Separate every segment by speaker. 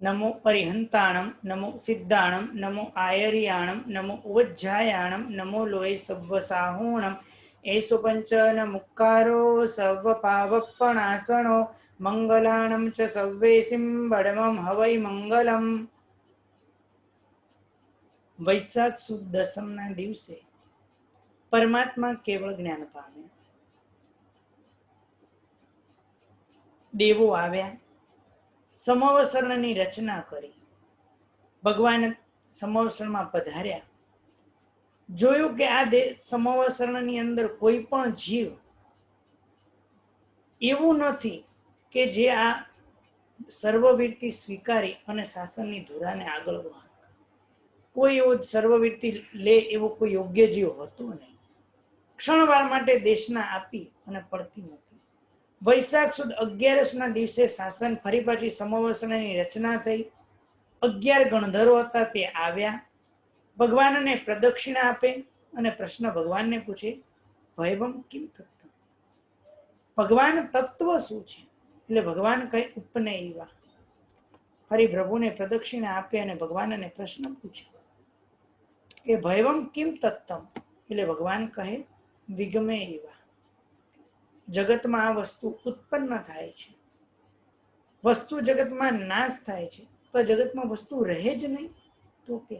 Speaker 1: नमो अरिहंताणं नमो सिद्धाणं नमो आयर्याणं नमो उवज्जायाणं नमो लोये सव्वसाहूणं एषु पंचन मुक्कारो सर्वपावपणासनो मंगलाणं च सव्वेसिं बडमं हवै मंगलम्। वैशाख सुद दसमना दिवसे परमात्मा केवल ज्ञान पाम्या। देवो आव्या, समवसरणની રચના કરી। ભગવાન સમવસરમાં પધાર્યા। જોયું કે આ સમવસરણની અંદર કોઈ પણ જીવ એવું નથી કે જે આ સર્વવીરતી સ્વીકારી અને શાસનની ધુરાને આગળ વહાવે। કોઈ એવો સર્વવીરતી લે એવો કોઈ યોગ્ય જીવ હતો નહીં। ક્ષણવાર માટે દેશના આપી અને પડતી મૂકી। વૈશાખ સુદ 11ના દિવસે શાસન ફરી પાછી સમવસરણની રચના થઈ। 11 ગણધરો હતા તે આવ્યા, ભગવાનને પ્રદક્ષિણા આપે અને પ્રશ્ન ભગવાનને પૂછે, ભયવમ કિમ તત્વ? ભગવાન તત્વ શું છે? એટલે ભગવાન કહે ઉપનયવા। ફરી પ્રભુને પ્રદક્ષિણા આપે અને ભગવાનને પ્રશ્ન પૂછે કે ભયવમ કિમ તત્વમ? એટલે ભગવાન કહે વિગમે એવા। જગતમાં આ વસ્તુ ઉત્પન્ન થાય છે, વસ્તુ જગતમાં નાશ થાય છે, તો જગતમાં વસ્તુ રહે જ નહીં તો કે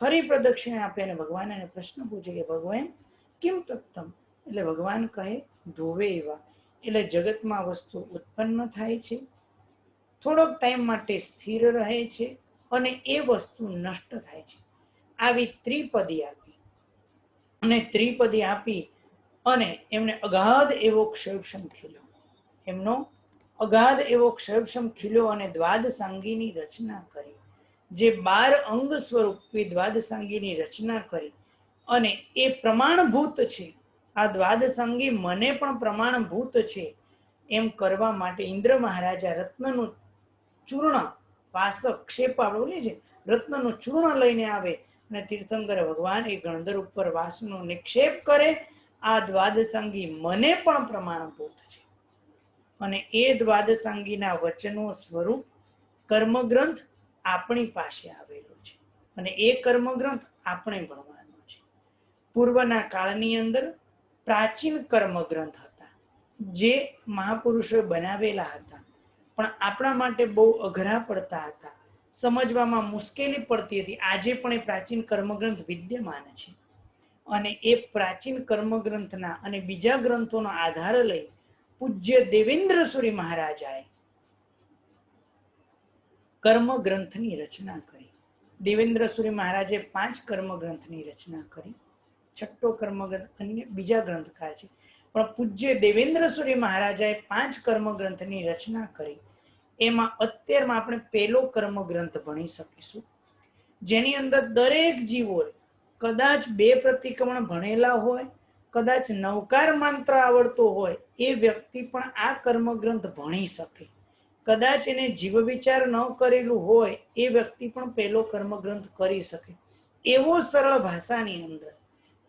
Speaker 1: ફરી પ્રદક્ષિણા આપે અને ભગવાનને પ્રશ્ન પૂછે કે ભગવાન કિમ તત્વમ? એટલે ભગવાન કહે ધોવે એવા। એટલે જગતમાં વસ્તુ ઉત્પન્ન થાય છે, થોડોક ટાઈમ માટે સ્થિર રહે છે અને એ વસ્તુ નષ્ટ થાય છે। આવી ત્રિપદી આપી અને ત્રિપદી આપી અને એમને અગાધ એવો ક્ષયક્ષમ ખીલ્યો। એમનો અગાધ એવો ક્ષયક્ષમ ખીલ્યો અને દ્વાદશાંગીની રચના કરી। જે 12 અંગ સ્વરૂપી દ્વાદશાંગીની રચના કરી અને એ પ્રમાણભૂત છે। આ દ્વાદશાંગી મને પણ પ્રમાણભૂત છે એમ કરવા માટે ઇન્દ્ર મહારાજા રત્નનું ચૂર્ણ વાસક ક્ષેપ આપણે બોલીએ છીએ, રત્નનું ચૂર્ણ લઈને આવે અને તીર્થંકર ભગવાન એ ગણધર ઉપર વાસનો નિક્ષેપ કરે। આ દ્વાદશાંગી મને પણ પ્રમાણભૂત છે અને એ દ્વાદશાંગીના વચનો સ્વરૂપ કર્મગ્રંથ આપણી પાસે આવેલો છે અને એ કર્મગ્રંથ આપણે ભણવાનો છે। પૂર્વના કાળની અંદર પ્રાચીન કર્મગ્રંથ હતા જે મહાપુરુષોએ બનાવેલા હતા, પણ આપણા માટે બહુ અઘરા પડતા હતા, સમજવામાં મુશ્કેલી પડતી હતી। આજે પણ એ પ્રાચીન કર્મગ્રંથ વિદ્યમાન છે અને એ પ્રાચીન કર્મગ્રંથના અને બીજા ગ્રંથોનો આધાર લઈ પૂજ્ય દેવેન્દ્ર સુરી મહારાજાએ કર્મગ્રંથની રચના કરી। દેવેન્દ્ર સુરી મહારાજે 5 કર્મગ્રંથની રચના કરી। છઠ્ઠો કર્મગ્રંથ અન્ય બીજા ગ્રંથકાર છે, પણ પૂજ્ય દેવેન્દ્ર સુરી મહારાજાએ 5 કર્મગ્રંથની રચના કરી। એમાં અત્યારમાં આપણે પહેલો કર્મગ્રંથ ભણી શકીશું, જેની અંદર દરેક જીવો કદાચ 2 પ્રતિક્રમણ ભણેલા હોય, કદાચ નવકાર મંત્ર આવડતો હોય, એ વ્યક્તિ પણ આ કર્મગ્રંથ ભણી શકે। કદાચ એને જીવ વિચાર ન કરેલું હોય એ વ્યક્તિ પણ પહેલો કર્મગ્રંથ કરી શકે। એવો સરળ ભાષાની અંદર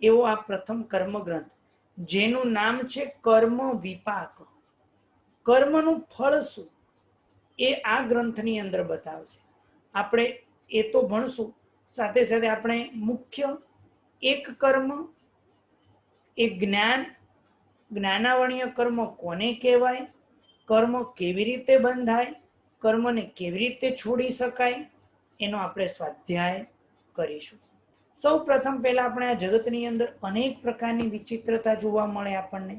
Speaker 1: એવો આ પ્રથમ કર્મગ્રંથ, જેનું નામ છે કર્મ વિપાક। કર્મનું ફળ શું એ આ ગ્રંથની અંદર બતાવશે। આપણે એ તો ભણશું, સાથે સાથે આપણે મુખ્ય એક કર્મ, એક જ્ઞાન, જ્ઞાનાવર્ણીય કર્મ કોને કહેવાય, કર્મ કેવી રીતે બંધાય, કર્મને કેવી રીતે છોડી શકાય, એનો આપણે સ્વાધ્યાય કરીશું। સૌ પ્રથમ પહેલા આપણે આ જગતની અંદર અનેક પ્રકારની વિચિત્રતા જોવા મળે। આપણને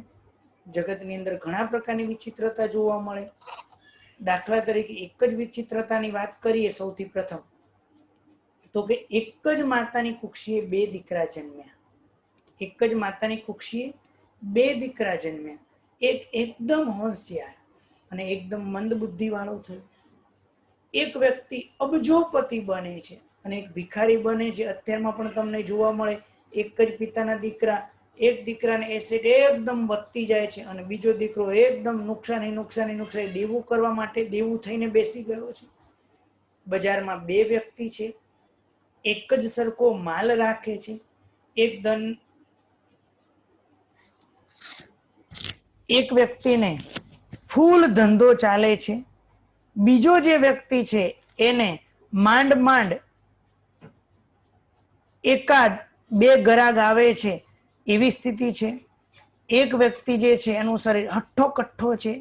Speaker 1: જગતની અંદર ઘણા પ્રકારની વિચિત્રતા જોવા મળે। દાખલા તરીકે એક જ વિચિત્રતાની વાત કરીએ સૌથી પ્રથમ તો કે એક જ માતાની કુક્ષીએ 2 દીકરા જન્મ્યા। એક જ માતાની કુક્ષીએ 2 દીકરા જન્મ્યા। એક એકદમ હોશિયાર અને એકદમ મંદ બુદ્ધિ વાળો થયો। એક વ્યક્તિ અબજોપતિ બને છે અને એક ભિખારી બને છે। અત્યારમાં પણ તમને જોવા મળે, એક જ પિતાના દીકરા, એક દીકરાને એસેટ એકદમ વધતી જાય છે અને બીજો દીકરો એકદમ નુકસાની દેવું કરવા માટે દેવું થઈને બેસી ગયો છે। બજારમાં 2 વ્યક્તિ છે, એક જ સરખો માલ રાખે છે, એક વ્યક્તિને ફૂલ ધંધો ચાલે છે, બીજો જે વ્યક્તિ છે એને માંડ માંડ એકાદ બે ગ્રાહક આવે છે એવી સ્થિતિ છે. એક વ્યક્તિ જે છે એનું શરીર હઠ્ઠો કઠ્ઠો છે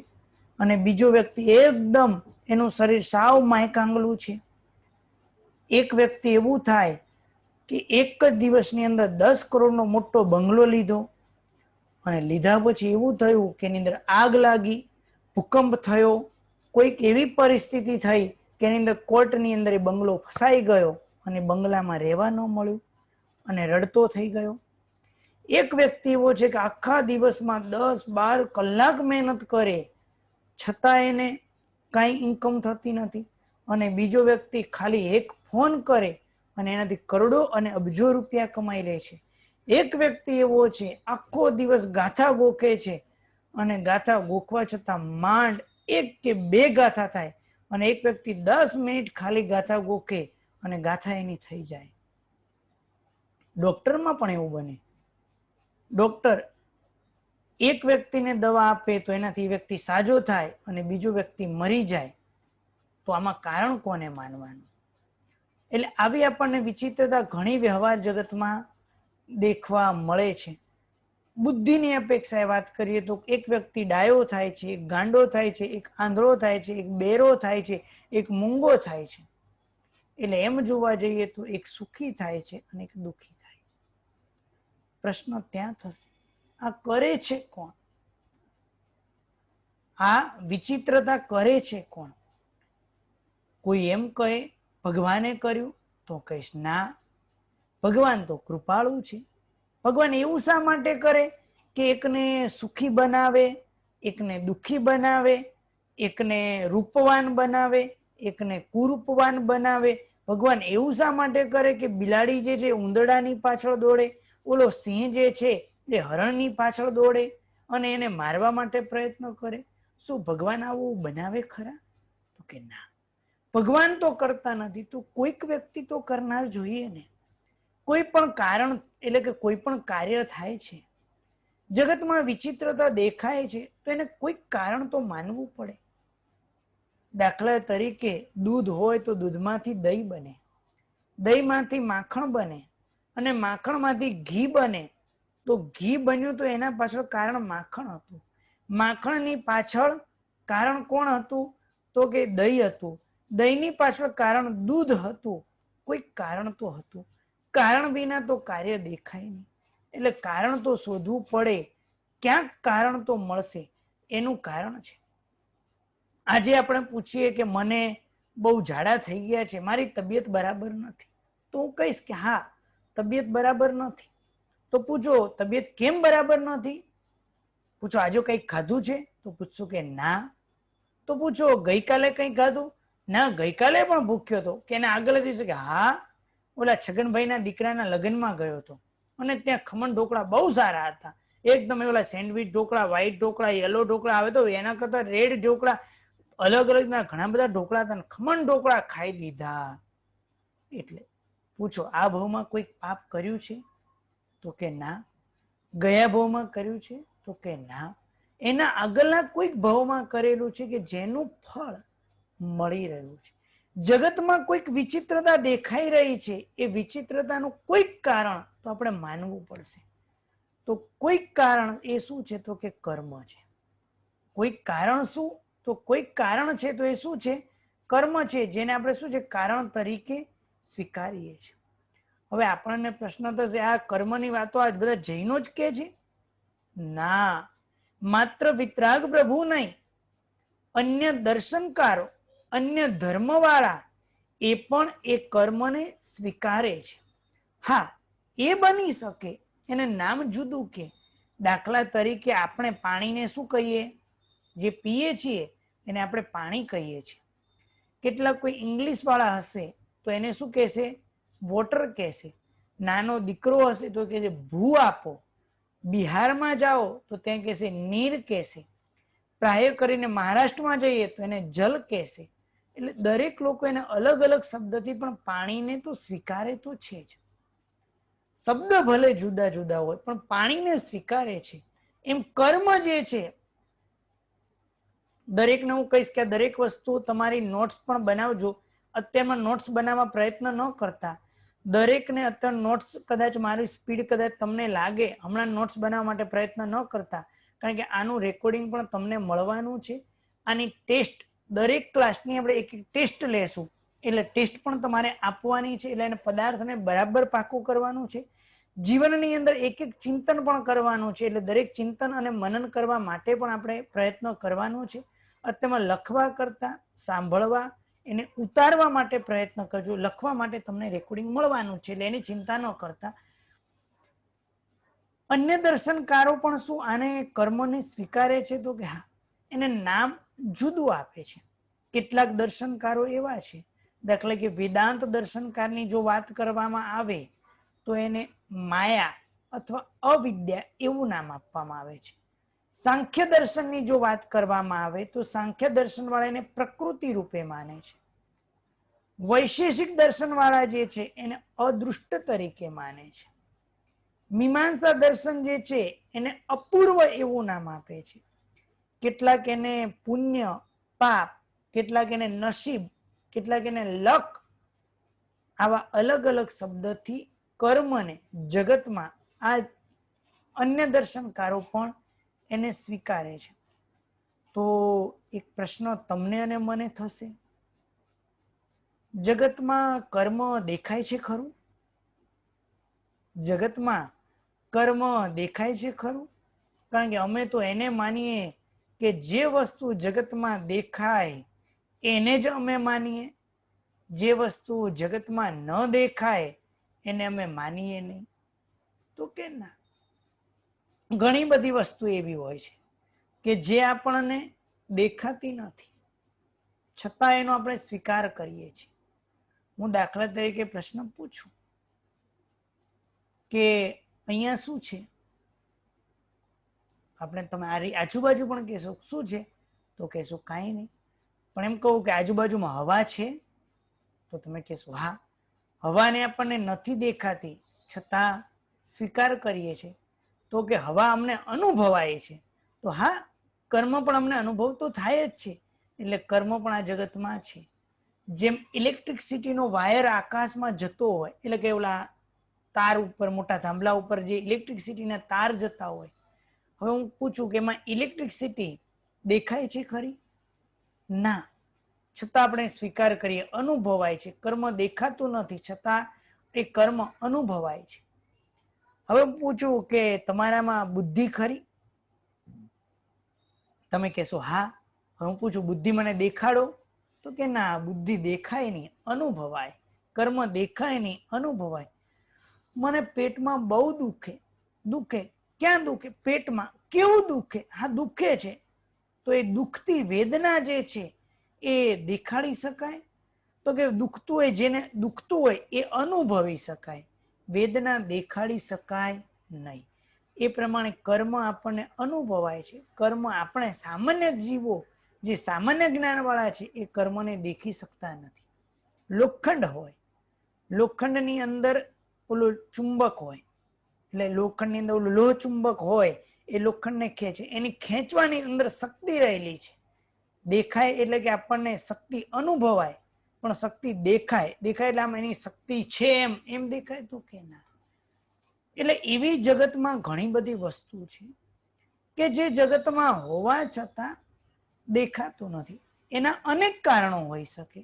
Speaker 1: અને બીજો વ્યક્તિ એકદમ એનું શરીર સાવ માયકાંગલું છે. એક વ્યક્તિ એવું થાય કે એક જ દિવસની અંદર 10 કરોડનો મોટો બંગલો લીધો અને લીધા પછી એવું થયું કે એની અંદર આગ લાગી, ભૂકંપ થયો, કોઈક એવી પરિસ્થિતિ થઈ કે એની અંદર કોર્ટની અંદર એ બંગલો ફસાઈ ગયો અને બંગલામાં રહેવા ન મળ્યું અને રડતો થઈ ગયો. એક વ્યક્તિ એવો છે કે આખા દિવસમાં 10-12 કલાક મહેનત કરે છતાં એને કાંઈ ઇન્કમ થતી નથી અને બીજો વ્યક્તિ ખાલી એક ફોન કરે અને એનાથી કરોડો અને અબજો રૂપિયા કમાઈ લે છે. એક વ્યક્તિ એવો છે આખો દિવસ ગાથા ગોખે છે અને ગાથા ગોખવા છતાં માંડ 1 કે 2 ગાથા થાય અને એક વ્યક્તિ 10 મિનિટ ખાલી ગાથા ગોખે અને ગાથા એની થઈ જાય. ડોક્ટરમાં પણ એવું બને. ડોક્ટર એક વ્યક્તિને દવા આપે તો એનાથી વ્યક્તિ સાજો થાય અને બીજો વ્યક્તિ મરી જાય, તો આમાં કારણ કોને માનવાનું? એટલે આવી આપણને વિચિત્રતા ઘણી વ્યવહાર જગતમાં દેખવા મળે છે. બુદ્ધિની અપેક્ષાએ વાત કરીએ તો એક વ્યક્તિ ડાયો થાય છે, એક ગાંડો થાય છે, એક આંધળો થાય છે, એક બેરો થાય છે, એક મૂંગો થાય છે. એટલે એમ જોવા જઈએ તો એક સુખી થાય છે અને એક દુઃખી થાય છે. પ્રશ્ન ત્યાં થશે, આ કરે છે કોણ? આ વિચિત્રતા કરે છે કોણ? કોઈ એમ કહે ભગવાને કર્યું તો કહીશ ના, ભગવાન તો કૃપાળુ છે. ભગવાન એવું શા માટે કરે કે એકને સુખી બનાવે, એકને દુઃખી બનાવે, એકને રૂપવાન બનાવે, એકને કુરૂપવાન બનાવે? ભગવાન એવું શા માટે કરે કે બિલાડી જે છે ઉંદરડાની પાછળ દોડે, ઓલો સિંહ જે છે એ હરણની પાછળ દોડે અને એને મારવા માટે પ્રયત્ન કરે? શું ભગવાન આવું બનાવે ખરા? તો કે ના, ભગવાન તો કરતા નથી, તો કોઈક વ્યક્તિ તો કરનાર જોઈએ ને. કોઈ પણ કારણ એટલે કે કોઈ પણ કાર્ય થાય છે, જગતમાં વિચિત્રતા દેખાય છે તો એને કોઈક કારણ તો માનવું પડે. દાખલા તરીકે દૂધ હોય તો દૂધમાંથી દહીં બને, દહીંમાંથી માખણ બને અને માખણમાંથી ઘી બને. તો ઘી બન્યું તો એના પાછળ કારણ માખણ હતું. માખણની પાછળ કારણ કોણ હતું? તો કે દહીં હતું. દહીંની પાછળ કારણ દૂધ હતું. કોઈ કારણ તો હતું. કારણ વિના તો કાર્ય દેખાય નહીં. એટલે કારણ તો શોધવું પડે. ક્યાંક કારણ તો મળશે. એનું કારણ છે. આજે આપણે પૂછીએ કે મને બહુ ઝાડા થઈ ગયા છે, મારી તબિયત બરાબર નથી, તો હું કહીશ કે હા, તબિયત બરાબર નથી. તો પૂછો તબિયત કેમ બરાબર નથી? પૂછો આજે કંઈક ખાધું છે? તો પૂછશું કે ના. તો પૂછો ગઈકાલે કંઈ ખાધું? ના, ગઈકાલે પણ ભૂખ્યો હતો. કે એના આગળ દિવસે કે હા, ઓલા છગનભાઈના દીકરાના લગ્નમાં ગયો હતો અને ત્યાં ખમણ ઢોકળા બહુ સારા હતા. એકદમ ઓલા sandwich dhokla, white dhokla, yellow dhokla, આવે તો એના કરતા રેડ ઢોકળા, અલગ અલગ ના ઘણા બધા ઢોકળા હતા, ખમણ ઢોકળા ખાઈ લીધા. એટલે પૂછો આ ભાવમાં કોઈ પાપ કર્યું છે? તો કે ના. ગયા ભાવમાં કર્યું છે? તો કે ના. એના આગળના કોઈક ભાવમાં કરેલું છે કે જેનું ફળ મળી રહ્યું છે. જગતમાં કોઈક વિચિત્રતા દેખાઈ રહી છે, એ વિચિત્રતાનું કોઈક કારણ તો આપણે માનવું પડશે. તો કોઈક કારણ એ શું છે? તો કે કર્મ છે. કોઈક કારણ શું? તો કોઈક કારણ છે તો એ શું છે? કર્મ છે, જેને આપણે શું છે કારણ તરીકે સ્વીકારીએ છીએ. હવે આપણને પ્રશ્ન થશે, આ કર્મની વાતો આજ બધા જૈનો જ કે છે? ના, માત્ર વિતરાગ પ્રભુ નહીં, અન્ય દર્શનકારો, અન્ય ધર્મવાળા એ પણ એ કર્મને સ્વીકારે છે. હા, એ બની શકે, એને નામ જુદું કે. દાખલા તરીકે આપણે પાણીને શું કહીએ? જે પીએ છીએ એને આપણે પાણી કહીએ છીએ. કેટલાક કોઈ ઇંગ્લિશ વાળા હશે તો એને શું કહેશે? વોટર કહેશે. નાનો દીકરો હશે તો કહેશે ભૂ આપો. બિહારમાં જાઓ તો ત્યાં કહેશે નીર કહેશે. પ્રાય કરીને મહારાષ્ટ્રમાં જઈએ તો એને જલ કહેશે. એટલે દરેક લોકો એને અલગ અલગ શબ્દથી પણ પાણીને તો સ્વીકારે તો છે જ. શબ્દ ભલે જુદા જુદા હોય પણ પાણીને સ્વીકારે છે. એમ કર્મ જે છે, દરેકને હું કહીશ કે દરેક વસ્તુ તમારી નોટ્સ પણ બનાવજો. અત્યારમાં નોટ્સ બનાવવા પ્રયત્ન ન કરતા. દરેકને અત્યારે નોટ્સ કદાચ મારી સ્પીડ કદાચ તમને લાગે, હમણાં નોટ્સ બનાવવા માટે પ્રયત્ન ન કરતા, કારણ કે આનું રેકોર્ડિંગ પણ તમને મળવાનું છે. આની ટેસ્ટ દરેક ક્લાસની આપણે એક એક ટેસ્ટ લેશું, એટલે ટેસ્ટ પણ તમારે આપવાની છે. એટલે એને પદાર્થને બરાબર પાકું કરવાનું છે. જીવનની અંદર એક એક ચિંતન પણ કરવાનું છે. એટલે દરેક ચિંતન અને મનન કરવા માટે પણ આપણે પ્રયત્ન કરવાનો છે. અત્યારમાં લખવા કરતા સાંભળવા, એને ઉતારવા માટે પ્રયત્ન કરજો. લખવા માટે તમને રેકોર્ડિંગ મળવાનું છે, એટલે એની ચિંતા ન કરતા. અન્ય દર્શનકારો પણ શું આને કર્મને સ્વીકારે છે? તો કે હા, એને નામ જુદું આપે છે. કેટલાક દર્શનકારો એવા છે, દાખલા કે વેદાંત દર્શનકારની જો વાત કરવામાં આવે તો એને માયા અથવા અવિદ્યા એવું નામ આપવામાં આવે છે. સાંખ્ય દર્શનની જો વાત કરવામાં આવે તો સાંખ્ય દર્શન વાળા એને પ્રકૃતિ રૂપે માને છે. વૈશેષિક દર્શન વાળા જે છે એને અદૃષ્ટ તરીકે માને છે. મીમાંસા દર્શન જે છે એને અપૂર્વ એવું નામ આપે છે. કેટલાક એને પુણ્ય પાપ, કેટલાક એને નસીબ, કેટલાક એને લક, આવા અલગ અલગ શબ્દથી કર્મને જગતમાં આ અન્ય દર્શનકારો પણ એને સ્વીકારે છે. તો એક પ્રશ્ન તમને અને મને થશે, જગતમાં કર્મ દેખાય છે ખરું? જગતમાં કર્મ દેખાય છે ખરું? કારણ કે અમે તો એને માનીએ કે જે વસ્તુ જગતમાં દેખાય એને જ અમે માનીએ, જે વસ્તુ જગતમાં ન દેખાય એને અમે માનીએ નહીં. તો કે ના, ઘણી બધી વસ્તુ એવી હોય છે કે જે આપણને દેખાતી નથી, છતાં એનો આપણે સ્વીકાર કરીએ છીએ. હું દાખલા તરીકે પ્રશ્ન પૂછું કે અહીંયા શું છે? આપણે તમે આજુબાજુ પણ કહેશો શું છે? તો કહેશો કાંઈ નહીં. પણ એમ કહું કે આજુબાજુમાં હવા છે? તો તમે કહેશો હા. હવાને આપણને નથી દેખાતી, છતાં સ્વીકાર કરીએ છીએ. તો કે હવા અમને અનુભવાય છે. તો હા, કર્મ પણ અમને અનુભવ તો થાય જ છે. એટલે કર્મ પણ આ જગતમાં છે. જેમ ઇલેક્ટ્રિસિટીનો વાયર આકાશમાં જતો હોય, એટલે કે ઓલા તાર ઉપર, મોટા થાંભલા ઉપર જે ઇલેક્ટ્રિસિટીના તાર જતા હોય, હવે હું પૂછું કે એમાં ઇલેક્ટ્રિસિટી દેખાય છે ખરી? ના. છતાં આપણે સ્વીકાર કરીએ, અનુભવાય છે. કર્મ દેખાતું નથી, છતાં એ કર્મ અનુભવાય છે. હવે પૂછું કે તમારામાં બુદ્ધિ ખરી? તમે કહેશો હા. હવે હું પૂછું બુદ્ધિ મને દેખાડો? તો કે ના, બુદ્ધિ દેખાય નહીં, અનુભવાય. કર્મ દેખાય નહીં, અનુભવાય. મને પેટમાં બહુ દુખે. દુખે ક્યાં દુખે? પેટમાં. કેવું દુખે? હા, દુખે છે. તો એ દુખતી વેદના જે છે એ દેખાડી શકાય? તો કે દુખતું હોય, જેને દુખતું હોય એ અનુભવી શકાય, વેદના દેખાડી શકાય નહીં. એ પ્રમાણે કર્મ આપણને અનુભવાય છે. કર્મ આપણે સામાન્ય જીવો જે સામાન્ય જ્ઞાન વાળા છે એ કર્મને દેખી શકતા નથી. લોખંડ હોય, લોખંડની અંદર ઓલું ચુંબક હોય, એટલે લોખંડની અંદર ઓલું લોહ ચુંબક હોય, એ લોખંડને ખેંચે. એની ખેંચવાની અંદર શક્તિ રહેલી છે. દેખાય એટલે કે આપણને શક્તિ અનુભવાય, પણ શક્તિ દેખાય. દેખાય એટલે આમ એની શક્તિ છે એમ દેખાય? તો કે ના. એટલે એવી જગતમાં ઘણી બધી વસ્તુ છે કે જે જગતમાં હોવા છતાં દેખાતું નથી. એના અનેક કારણો હોઈ શકે.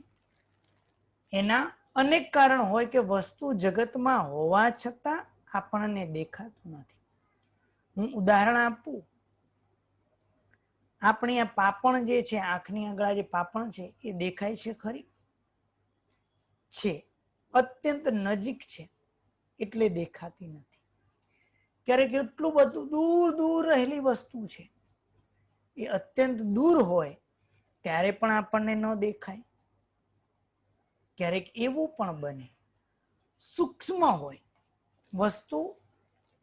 Speaker 1: એના અનેક કારણો હોય કે વસ્તુ જગતમાં હોવા છતાં આપણને દેખાતું નથી. હું ઉદાહરણ આપું. આપણી આ પાપણ જે છે, આંખની આગળ જે પાપણ છે, એ દેખાય છે ખરી? છે. અત્યંત નજીક છે એટલે દેખાતી નથી. ક્યારેક એટલું બધું દૂર દૂર રહેલી વસ્તુ છે, એ અત્યંત દૂર હોય ત્યારે પણ આપણને ન દેખાય. ક્યારેક એવું પણ બને સૂક્ષ્મ હોય વસ્તુ,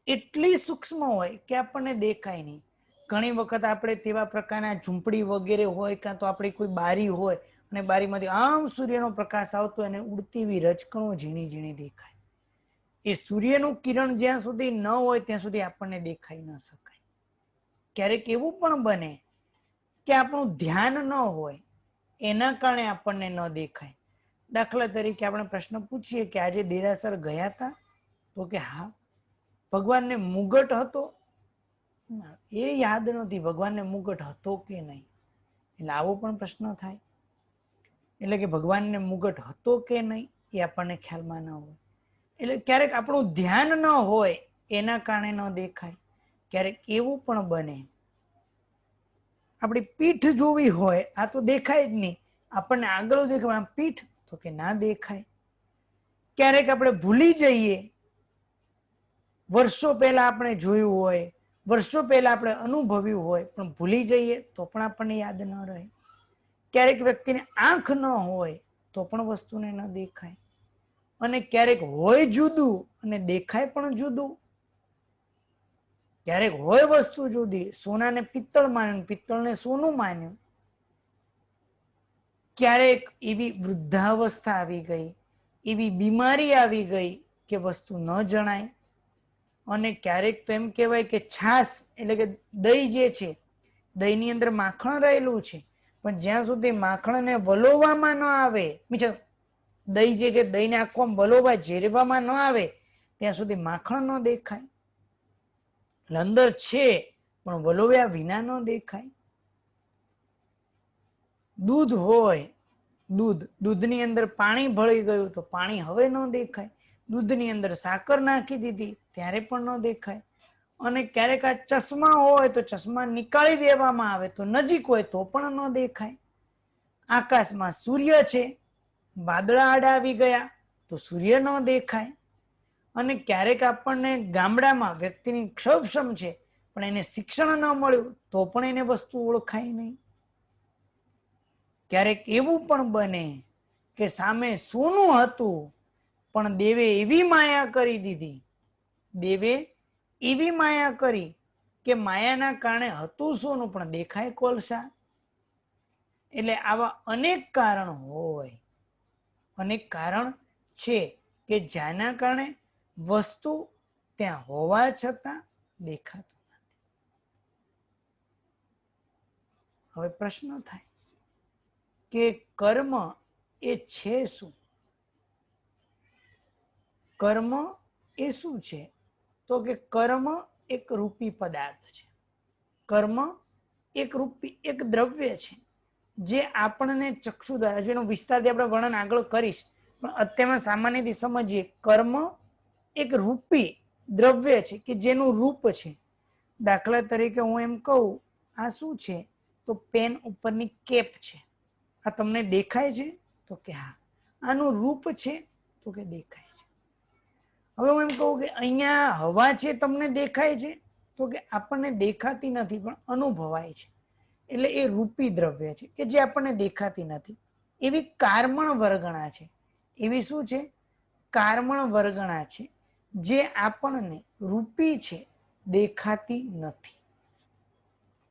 Speaker 1: એટલી સૂક્ષ્મ હોય કે આપણને દેખાય નહીં. ઘણી વખત આપણે તેવા પ્રકારના ઝૂંપડી વગેરે હોય, કાં તો આપણી કોઈ બારી હોય અને બારીમાંથી આમ સૂર્યનો પ્રકાશ આવતો અને ઉડતી એવી રજકણો ઝીણી ઝીણી દેખાય. એ સૂર્યનું કિરણ જ્યાં સુધી ન હોય ત્યાં સુધી આપણને દેખાઈ ન શકાય. ક્યારેક એવું પણ બને કે આપણું ધ્યાન ન હોય, એના કારણે આપણને ન દેખાય. દાખલા તરીકે આપણે પ્રશ્ન પૂછીએ કે આજે દેરાસર ગયા હતા, તો કે હા. ભગવાનને મુગટ હતો? એ યાદ નથી ભગવાનને મુગટ હતો કે નહીં. એટલે આવો પણ પ્રશ્ન થાય. એટલે કે ભગવાનને મુગટ હતો કે નહીં એ આપણને ખ્યાલમાં ન હોય. એટલે ક્યારેક આપણું ધ્યાન ન હોય એના કારણે ન દેખાય. ક્યારેક એવું પણ બને આપણી પીઠ જોવી હોય, આ તો દેખાય જ નહીં, આપણને આગળ દેખાય પીઠ, તો કે ના દેખાય. ક્યારેક આપણે ભૂલી જઈએ, વર્ષો પહેલા આપણે જોયું હોય, વર્ષો પહેલા આપણે અનુભવ્યું હોય, પણ ભૂલી જઈએ તો પણ આપણને યાદ ન રહે. ક્યારેક વ્યક્તિને આંખ ન હોય તો પણ વસ્તુને ન દેખાય. અને ક્યારેક હોય જુદું અને દેખાય પણ જુદું. ક્યારેક હોય વસ્તુ જુદી, સોનાને પિત્તળ માન્યું, પિત્તળને સોનું માન્યું. ક્યારેક એવી વૃદ્ધાવસ્થા આવી ગઈ, એવી બીમારી આવી ગઈ કે વસ્તુ ન જણાય. અને ક્યારેક તો એમ કહેવાય કે છાસ એટલે કે દહીં જે છે, દહીંની અંદર માખણ રહેલું છે, પણ જ્યાં સુધી માખણને વલોવામાં ન આવે, દહીં જે છે દહીંને આખો વલોવા ઝેરવામાં ન આવે ત્યાં સુધી માખણ ન દેખાય. અંદર છે પણ વલોવ્યા વિના ન દેખાય. દૂધ હોય, દૂધની અંદર પાણી ભળી ગયું તો પાણી હવે ન દેખાય. દૂધની અંદર સાકર નાખી દીધી ત્યારે પણ ન દેખાય. અને ક્યારેક આ ચશ્મા હોય તો ચશ્મા નીકાળી દેવામાં આવે તો નજીક હોય તો પણ ન દેખાય. આકાશમાં સૂર્ય છે, વાદળા આડા આવી ગયા તો સૂર્ય ન દેખાય. અને ક્યારેક આપણને ગામડામાં વ્યક્તિની ક્ષમક્ષમ છે પણ એને શિક્ષણ ન મળ્યું તો પણ એને વસ્તુ ઓળખાય નહીં. ક્યારેક એવું પણ બને કે સામે સોનું હતું પણ દેવે એવી માયા કરી દીધી, દેવે એવી માયા કરી કે માયાના કારણે હતું સોનું પણ દેખાય કોલસા. એટલે આવા અનેક કારણ હોય, અનેક કારણ છે કે જેના કારણે વસ્તુ ત્યાં હોવા છતાં દેખાતું નથી. હવે પ્રશ્ન થાય કે કર્મ એ છે શું? કર્મ એ શું છે? તો કે કર્મ એક રૂપી પદાર્થ છે. કર્મ એક રૂપી એક દ્રવ્ય છે જે આપણને ચક્ષુ દ્વારા, જેનો વિસ્તારથી આપણે વર્ણન આગળ કરીશ, પણ અત્યારમાં સામાન્યથી સમજીએ. કર્મ એક રૂપી દ્રવ્ય છે કે જેનું રૂપ છે. દાખલા તરીકે હું એમ કહું, આ શું છે? તો પેન ઉપરની કેપ છે. આ તમને દેખાય છે? તો કે હા. આનું રૂપ છે? તો કે દેખાય છે. હવે હું એમ કહું કે અહીંયા હવા છે, તમને દેખાય છે? તો કે આપણને દેખાતી નથી પણ અનુભવાય છે. એટલે એ રૂપી દ્રવ્ય છે કે જે આપણને દેખાતી નથી. એવી કાર્મણ વર્ગણા છે. એવી શું છે? કાર્મણ વર્ગણા છે જે આપણને રૂપી છે, દેખાતી નથી.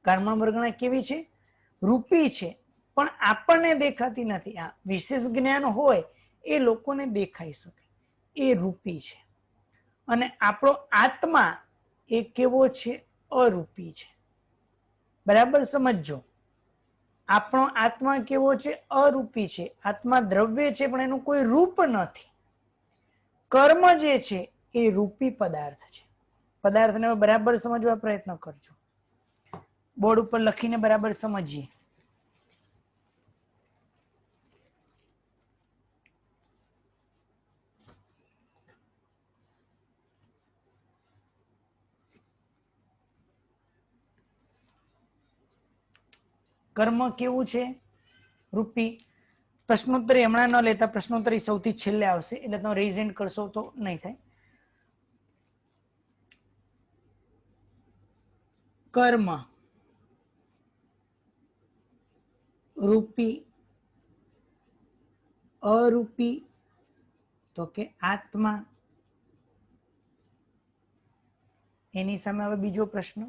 Speaker 1: કાર્મણ વર્ગણા કેવી છે? રૂપી છે પણ આપણને દેખાતી નથી. આ વિશેષ જ્ઞાન હોય એ લોકોને દેખાઈ શકે, એ રૂપી છે. અને આપણો આત્મા એ કેવો છે? અરૂપી છે. બરાબર સમજો. આપણો આત્મા કેવો છે? અરૂપી છે. આત્મા દ્રવ્ય છે પણ એનું કોઈ રૂપ નથી. કર્મ જે છે એ રૂપી પદાર્થ છે. પદાર્થને બરાબર સમજવા પ્રયત્ન કરજો. બોર્ડ ઉપર લખીને બરાબર સમજીએ. કર્મ કેવું છે? રૂપી. પ્રશ્નોત્તરી હમણાં ન લેતા, પ્રશ્નોત્તરી સૌથી છેલ્લે આવશે એટલે તમે રિઝેન્ટ કરશો તો નહીં થાય. કર્મ રૂપી, અરૂપી તો કે આત્મા. એની સામે હવે બીજો પ્રશ્ન,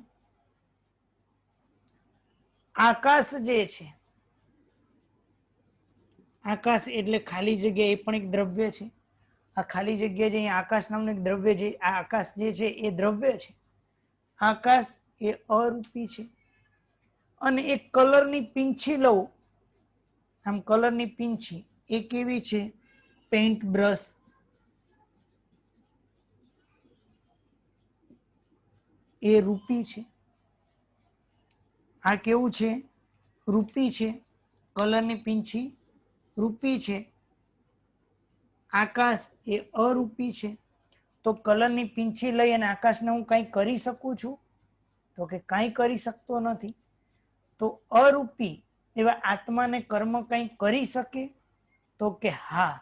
Speaker 1: આકાશ જે છે, આકાશ એટલે ખાલી જગ્યા, એ પણ એક દ્રવ્ય છે. આ ખાલી જગ્યા જે આકાશ નામનું એક દ્રવ્ય છે, આ આકાશ જે છે એ દ્રવ્ય છે. આકાશ એ અરૂપી છે. અને એક કલરની પીંછી લઉં, આમ કલરની પીંછી એ કેવી છે? પેન્ટ બ્રશ, એ રૂપી છે. આ કેવું છે? રૂપી છે. કલરની પીંછી રૂપી છે. આકાશ એ અરૂપી છે. તો કલરની પીંછી લઈ અને આકાશને હું કંઈ કરી શકું છું? તો કે કંઈ કરી શકતો નથી. તો અરૂપી એવા આત્માને કર્મ કંઈ કરી શકે? તો કે હા,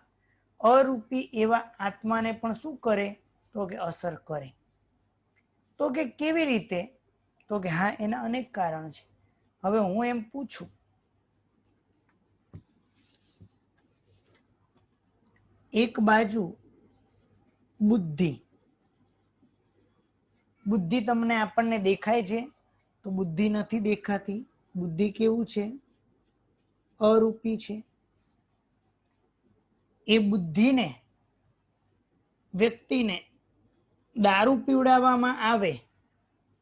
Speaker 1: અરૂપી એવા આત્માને પણ શું કરે? તો કે અસર કરે. તો કે કેવી રીતે? તો કે હા, એના અનેક કારણ છે. હવે હું એમ પૂછું, એક બાજુ બુદ્ધિ, બુદ્ધિ તમને આપણને દેખાય છે? તો બુદ્ધિ નથી દેખાતી. બુદ્ધિ કેવું છે? અરૂપી છે. એ બુદ્ધિને વ્યક્તિને દારૂ પીવડાવવામાં આવે,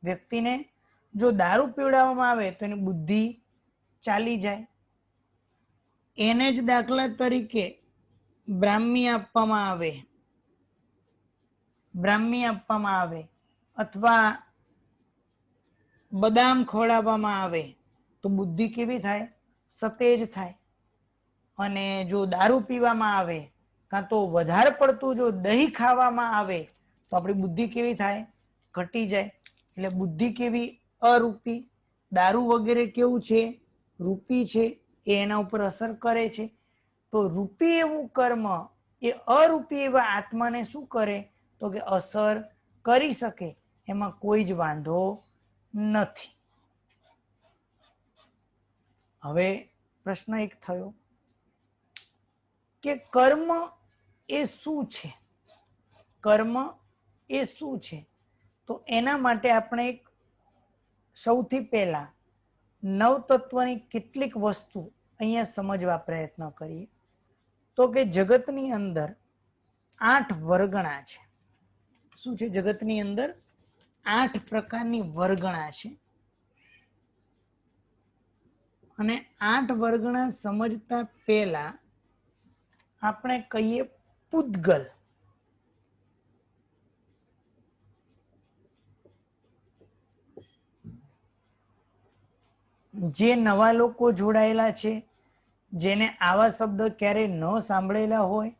Speaker 1: વ્યક્તિને જો દારૂ પીવડાવવામાં આવે તો એની બુદ્ધિ ચાલી જાય. એને જ દાખલા તરીકે બ્રાહ્મી આપવામાં આવે, બ્રાહ્મી આપવામાં આવે અથવા બદામ ખવડાવવામાં આવે તો બુદ્ધિ કેવી થાય? સતેજ થાય. અને જો દારૂ પીવામાં આવે કાં તો વધારે પડતું જો દહીં ખાવામાં આવે તો આપણી બુદ્ધિ કેવી થાય? ઘટી જાય. એટલે બુદ્ધિ કેવી? અરૂપી. દારૂ વગેરે કેવું છે? રૂપી છે. એ એના ઉપર અસર કરે છે. તો રૂપી એવું કર્મ એ અરૂપી એવા આત્માને શું કરે? તો કે અસર કરી શકે. એમાં કોઈ જ વાંધો નથી. હવે પ્રશ્ન એક થયો કે કર્મ એ શું છે? કર્મ એ શું છે? તો એના માટે આપણે એક સૌથી પહેલા નવતત્વની કેટલીક વસ્તુ અહીંયા સમજવા પ્રયત્ન કરીએ. તો કે જગતની અંદર 8 વર્ગણા છે. શું છે? જગતની અંદર 8 પ્રકારની વર્ગણા છે. અને 8 વર્ગણા સમજતા પહેલા આપણે કહીએ પૂતગલ. જે નવા લોકો જોડાયેલા છે, જેને આવા શબ્દ ક્યારેય ન સાંભળેલા હોય,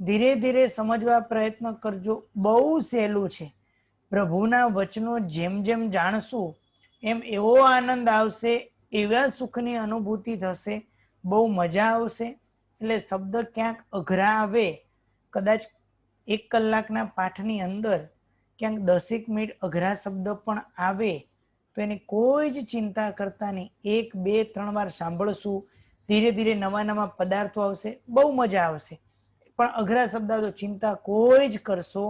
Speaker 1: ધીરે ધીરે સમજવા પ્રયત્ન કરજો. બહુ સહેલું છે. પ્રભુના વચનો જેમ જેમ જાણશું એમ એવો આનંદ આવશે, એવા સુખની અનુભૂતિ થશે, બહુ મજા આવશે. એટલે શબ્દ ક્યાંક અઘરા આવે, કદાચ 1 કલાકના પાઠની અંદર ક્યાંક 10 મિનિટ અઘરા શબ્દ પણ આવે તો એની કોઈ જ ચિંતા કરતા નહીં. 1, 2, 3 વાર સાંભળશું, ધીરે ધીરે નવા નવા પદાર્થો આવશે, બહુ મજા આવશે. પણ અઘરા શબ્દ તો ચિંતા કોઈ જ કરશો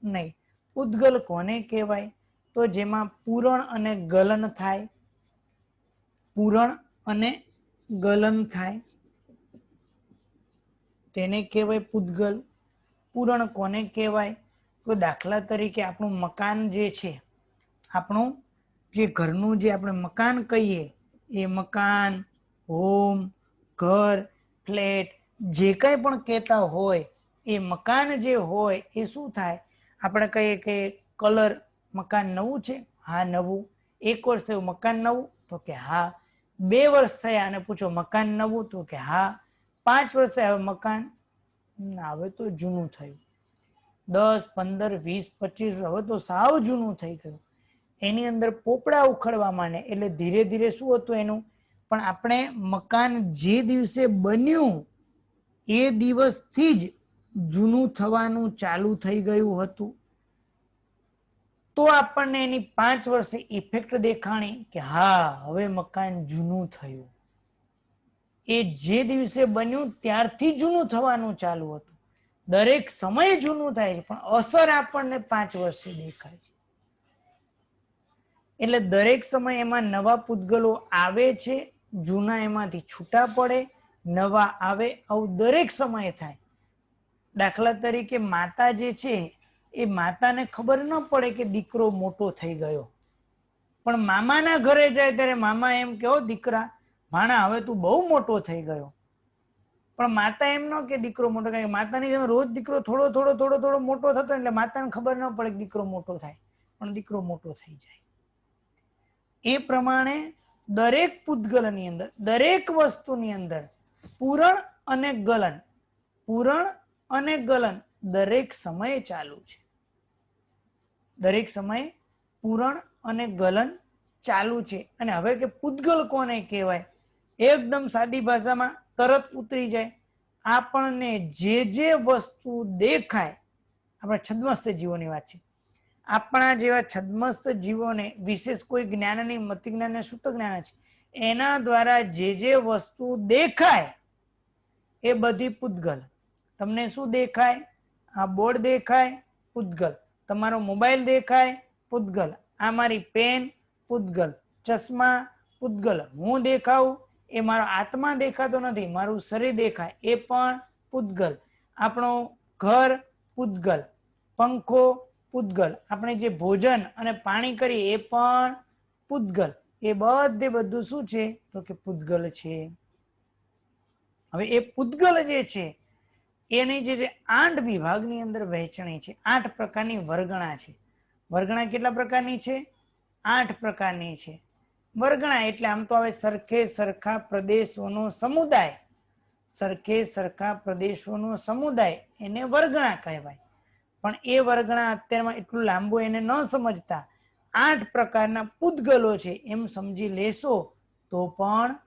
Speaker 1: નહીં. ઉદ્ગલ કોને કહેવાય? તો જેમાં પૂરણ અને ગલન થાય. પૂરણ અને ગલન થાય તેને કહેવાય પૂતગલ. પૂરણ કોને કહેવાય? તો દાખલા તરીકે આપણું મકાન જે છે, આપણું જે ઘરનું જે આપણે મકાન કહીએ, એ મકાન, હોમ, ઘર, ફ્લેટ, જે કંઈ પણ કહેતા હોય, એ મકાન જે હોય એ શું થાય? આપણે કહીએ કે કલર, મકાન નવું છે? હા નવું. 1 વર્ષ થયું મકાન નવું? તો કે હા. 2 વર્ષ થયા અને પૂછો મકાન નવું? તો કે હા. 5 વર્ષ થયા, હવે મકાન હવે તો જૂનું થયું. 10, 15, 20, 25 હવે તો સાવ જૂનું થઈ ગયું. એની અંદર પોપડા ઉખડવા માંડે. એટલે ધીરે ધીરે શું હતું એનું? પણ આપણે મકાન જે દિવસે બન્યું એ દિવસથી જ જૂનું થવાનું ચાલુ થઈ ગયું હતું. તો આપણને એની 5 વર્ષે ઇફેક્ટ દેખાણી કે હા હવે મકાન જૂનું થયું. એ જે દિવસે બન્યું ત્યારથી જૂનું થવાનું ચાલુ હતું. દરેક સમય જૂનું થાય છે, પણ અસર આપણને 5 વર્ષે દેખાય છે. એટલે દરેક સમય એમાં નવા પૂતગલો આવે છે, જૂના એમાંથી છૂટા પડે, નવા આવે, આવું દરેક સમયે થાય. દાખલા તરીકે માતા જે છે, એ માતાને ખબર ન પડે કે દીકરો મોટો થઈ ગયો, પણ મામાના ઘરે જાય ત્યારે મામા એમ કહો દીકરા ભાણા હવે તું બહુ મોટો થઈ ગયો. પણ માતા એમ ન કે દીકરો મોટો, કારણ કે માતાની જેમ રોજ દીકરો થોડો થોડો થોડો થોડો મોટો થતો એટલે માતાને ખબર ન પડે કે દીકરો મોટો થાય, પણ દીકરો મોટો થઈ જાય. એ પ્રમાણે દરેક પૂતગલની અંદર, દરેક વસ્તુની અંદર પૂરણ અને ગલન, પૂરણ અને ગલન દરેક સમયે ચાલુ છે. દરેક સમયે પૂરણ અને ગલન ચાલુ છે. અને હવે કે પૂતગલ કોને કહેવાય, એકદમ સાદી ભાષામાં તરત ઉતરી જાય. આપણને જે વસ્તુ દેખાય, આપણા છદ્મસ્ત જીવોની વાત છે, આપણા જેવા છદ્મસ્ત જીવોને વિશેષ કોઈ જ્ઞાનની મતિ જ્ઞાન શુદ્ધ જ્ઞાન છે, એના દ્વારા જે વસ્તુ દેખાય એ બધી પૂતગલ. તમને શું દેખાય? આ બોર્ડ દેખાય, પૂતગલ. તમારો મોબાઈલ દેખાય, પૂતગલ. આ મારી પેન, પૂતગલ. ચશ્મા, પૂતગલ. હું દેખાવું એ મારો આત્મા દેખાતો નથી, મારું શરીર દેખાય એ પણ પૂતગલ. આપણો ઘર પૂતગલ, પંખો પૂતગલ, આપણે જે ભોજન અને પાણી કરીએ એ પણ પૂતગલ. એ બધું શું છે તો કે પૂતગલ છે. હવે એ પૂતગલ જે છે એની જે 8 વિભાગની અંદર વહેંચણી છે, 8 પ્રકારની વર્ગણા છે. વર્ગણા કેટલા પ્રકારની છે? 8 પ્રકારની છે. વર્ગણા એટલે આમ તો હવે સરખે સરખા પ્રદેશોનો સમુદાય, સરખે સરખા પ્રદેશોનો સમુદાય એને વર્ગણા કહેવાય. પણ એ વર્ગણા અત્યારમાં એટલું લાંબુ એને ન સમજતા 8 પ્રકારના પૂતગલો છે એમ સમજી લેશો તો પણ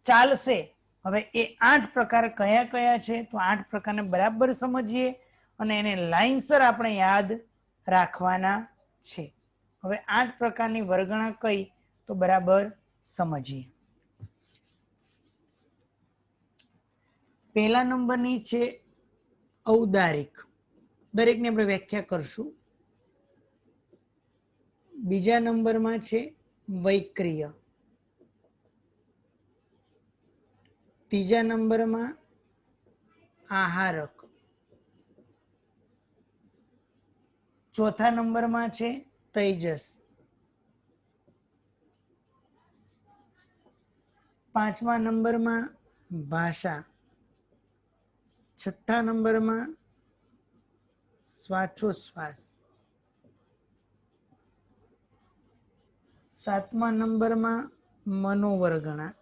Speaker 1: ચાલશે. હવે એ 8 પ્રકાર કયા કયા છે તો 8 પ્રકારને બરાબર સમજીએ અને એને લાઈનસર આપણે યાદ રાખવાના છે. હવે 8 પ્રકારની વર્ગણા કઈ તો બરાબર સમજીએ. પહેલા નંબરની છે ઔદારિક, દરેકની આપણે વ્યાખ્યા કરશું. બીજા નંબરમાં છે વૈક્રિય, ત્રીજા નંબરમાં આહારક, ચોથા નંબરમાં છે તેજસ, પાંચમા નંબરમાં ભાષા, છઠ્ઠા નંબરમાં શ્વાસોશ્વાસ, સાતમા નંબરમાં મનોવર્ગણા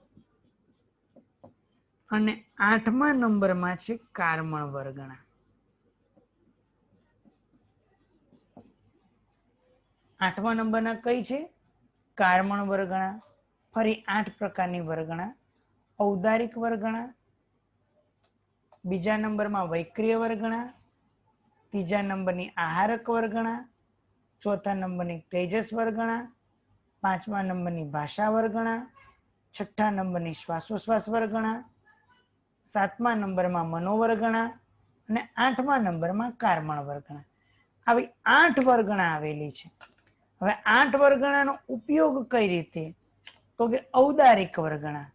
Speaker 1: અને આઠમા નંબરમાં છે કાર્મણ વર્ગણા. આઠમા નંબરના કઈ છે? કાર્મણ વર્ગણા. ફરી 8 પ્રકારની વર્ગણા. ઔદારિક વર્ગણા, બીજા નંબરમાં વૈક્રિય વર્ગણા, ત્રીજા નંબરની આહારક વર્ગણા, ચોથા નંબરની તેજસ વર્ગણા, પાંચમા નંબરની ભાષા વર્ગણા, છઠ્ઠા નંબરની શ્વાસોશ્વાસ વર્ગણા, સાતમા નંબરમાં મનોવર્ગણા અને આઠમા નંબરમાં કાર્મણ વર્ગણા. આવી 8 વર્ગણા આવેલી છે. હવે 8 વર્ગણાનો ઉપયોગ કઈ રીતે તો કે ઔદારિક વર્ગણા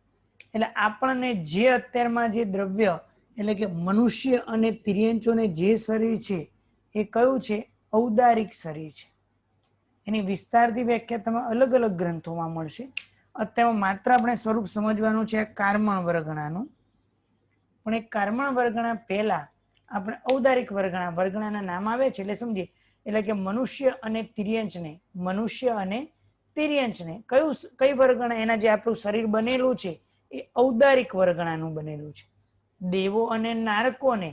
Speaker 1: એટલે આપણને જે અત્યારમાં જે દ્રવ્ય એટલે કે મનુષ્ય અને તિર્યંચોને જે શરીર છે એ કયું છે? ઔદારિક શરીર છે. એની વિસ્તારથી વ્યાખ્યા તમે અલગ અલગ ગ્રંથોમાં મળશે. અત્યારમાં માત્ર આપણે સ્વરૂપ સમજવાનું છે કાર્મણ વર્ગણાનું. પણ એ કાર્મણ વર્ગણા પહેલા આપણે ઔદારિક વર્ગણા, વર્ગણાના નામ આવે છે એટલે સમજીએ. એટલે કે મનુષ્ય અને તિર્યંચને, મનુષ્ય અને તિર્યંચને કઈ વર્ગણા, એના જે આપણું શરીર બનેલું છે એ ઔદારિક વર્ગણાનું બનેલું છે. દેવો અને નારકોને,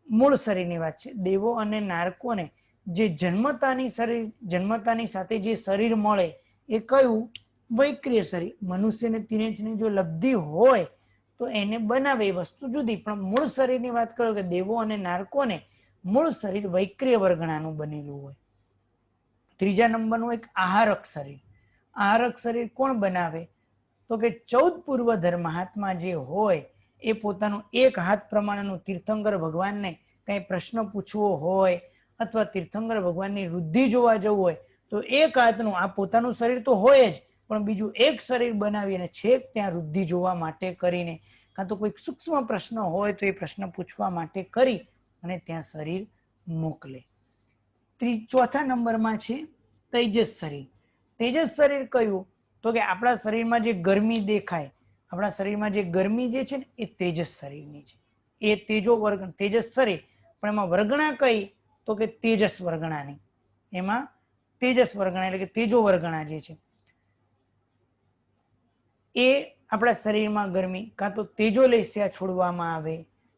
Speaker 1: મૂળ શરીરની વાત છે, દેવો અને નારકોને જે જન્મતાની સાથે જે શરીર મળે એ કયું? વૈક્રિય શરીર. મનુષ્યને તિર્યંચને જો લબ્ધિ હોય તો એને બનાવે એ વસ્તુ જુદી, પણ મૂળ શરીરની વાત કરો કે દેવો અને નારકોને મૂળ શરીર વૈક્રિય વર્ગણાનું બનેલું હોય. ત્રીજા નંબરનું એક આહારક શરીર. આહારક શરીર કોણ બનાવે તો કે 14 પૂર્વધર મહાત્મા જે હોય એ પોતાનું 1 હાથ પ્રમાણેનું તીર્થંકર ભગવાનને કઈ પ્રશ્ન પૂછવો હોય અથવા તીર્થંકર ભગવાનની વૃદ્ધિ જોવા જવું હોય તો 1 હાથનું, આ પોતાનું શરીર તો હોય જ, પણ બીજું એક શરીર બનાવીને છેક ત્યાં વૃદ્ધિ જોવા માટે કરીને, કાં તો કોઈ સૂક્ષ્મ પ્રશ્ન હોય તો એ પ્રશ્ન પૂછવા માટે કરી અને ત્યાં શરીર મોકલે. ચોથા નંબરમાં છે તેજસ શરીર. તેજસ શરીર કયું તો કે આપણા શરીરમાં જે ગરમી દેખાય, આપણા શરીરમાં જે ગરમી જે છે ને એ તેજસ શરીરની છે. એ તેજો વર્ગ તેજસ શરીર, પણ એમાં વર્ગણા કઈ? તો કે તેજસ વર્ગણાની. એમાં તેજસ વર્ગણા એટલે કે તેજો વર્ગણા જે છે એ આપણા શરીરમાં ગરમી કાં તો તેજો લેસ્યા છોડવામાં આવે,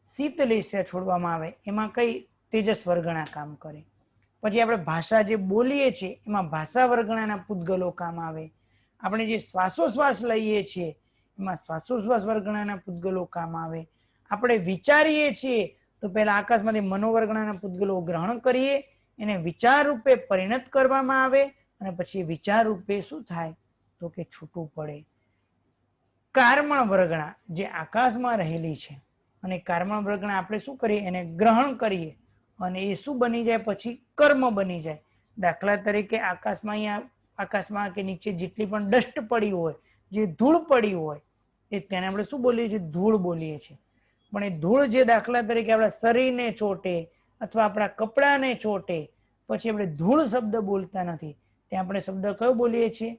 Speaker 1: શીત લેસ્યા છોડવામાં આવે, એમાં કઈ? તેજસ વર્ગણા કામ કરે. પછી આપણે ભાષા જે બોલીએ છીએ એમાં ભાષા વર્ગણાના પૂતગલો કામ આવે. આપણે જે શ્વાસોશ્વાસ લઈએ છીએ એમાં શ્વાસોશ્વાસ વર્ગણાના પૂતગલો કામ આવે. આપણે વિચારીએ છીએ તો પહેલા આકાશમાંથી મનોવર્ગણાના પૂતગલો ગ્રહણ કરીએ, એને વિચાર રૂપે પરિણત કરવામાં આવે અને પછી વિચાર રૂપે શું થાય? તો કે છૂટું પડે. કાર્મણ વર્ગણા જે આકાશમાં રહેલી છે અને કાર્મણ વર્ગણા આપણે શું કરીએ? એને ગ્રહણ કરીએ અને એ શું બની જાય? પછી કર્મ બની જાય. દાખલા તરીકે આકાશમાં કે નીચે જેટલી પણ ડસ્ટ પડી હોય, જે ધૂળ પડી હોય, એ તેને આપણે શું બોલીએ છીએ? ધૂળ બોલીએ છીએ. પણ એ ધૂળ જે દાખલા તરીકે આપણા શરીરને ચોટે અથવા આપણા કપડાને ચોટે, પછી આપણે ધૂળ શબ્દ બોલતા નથી, ત્યાં આપણે શબ્દ કયો બોલીએ છીએ?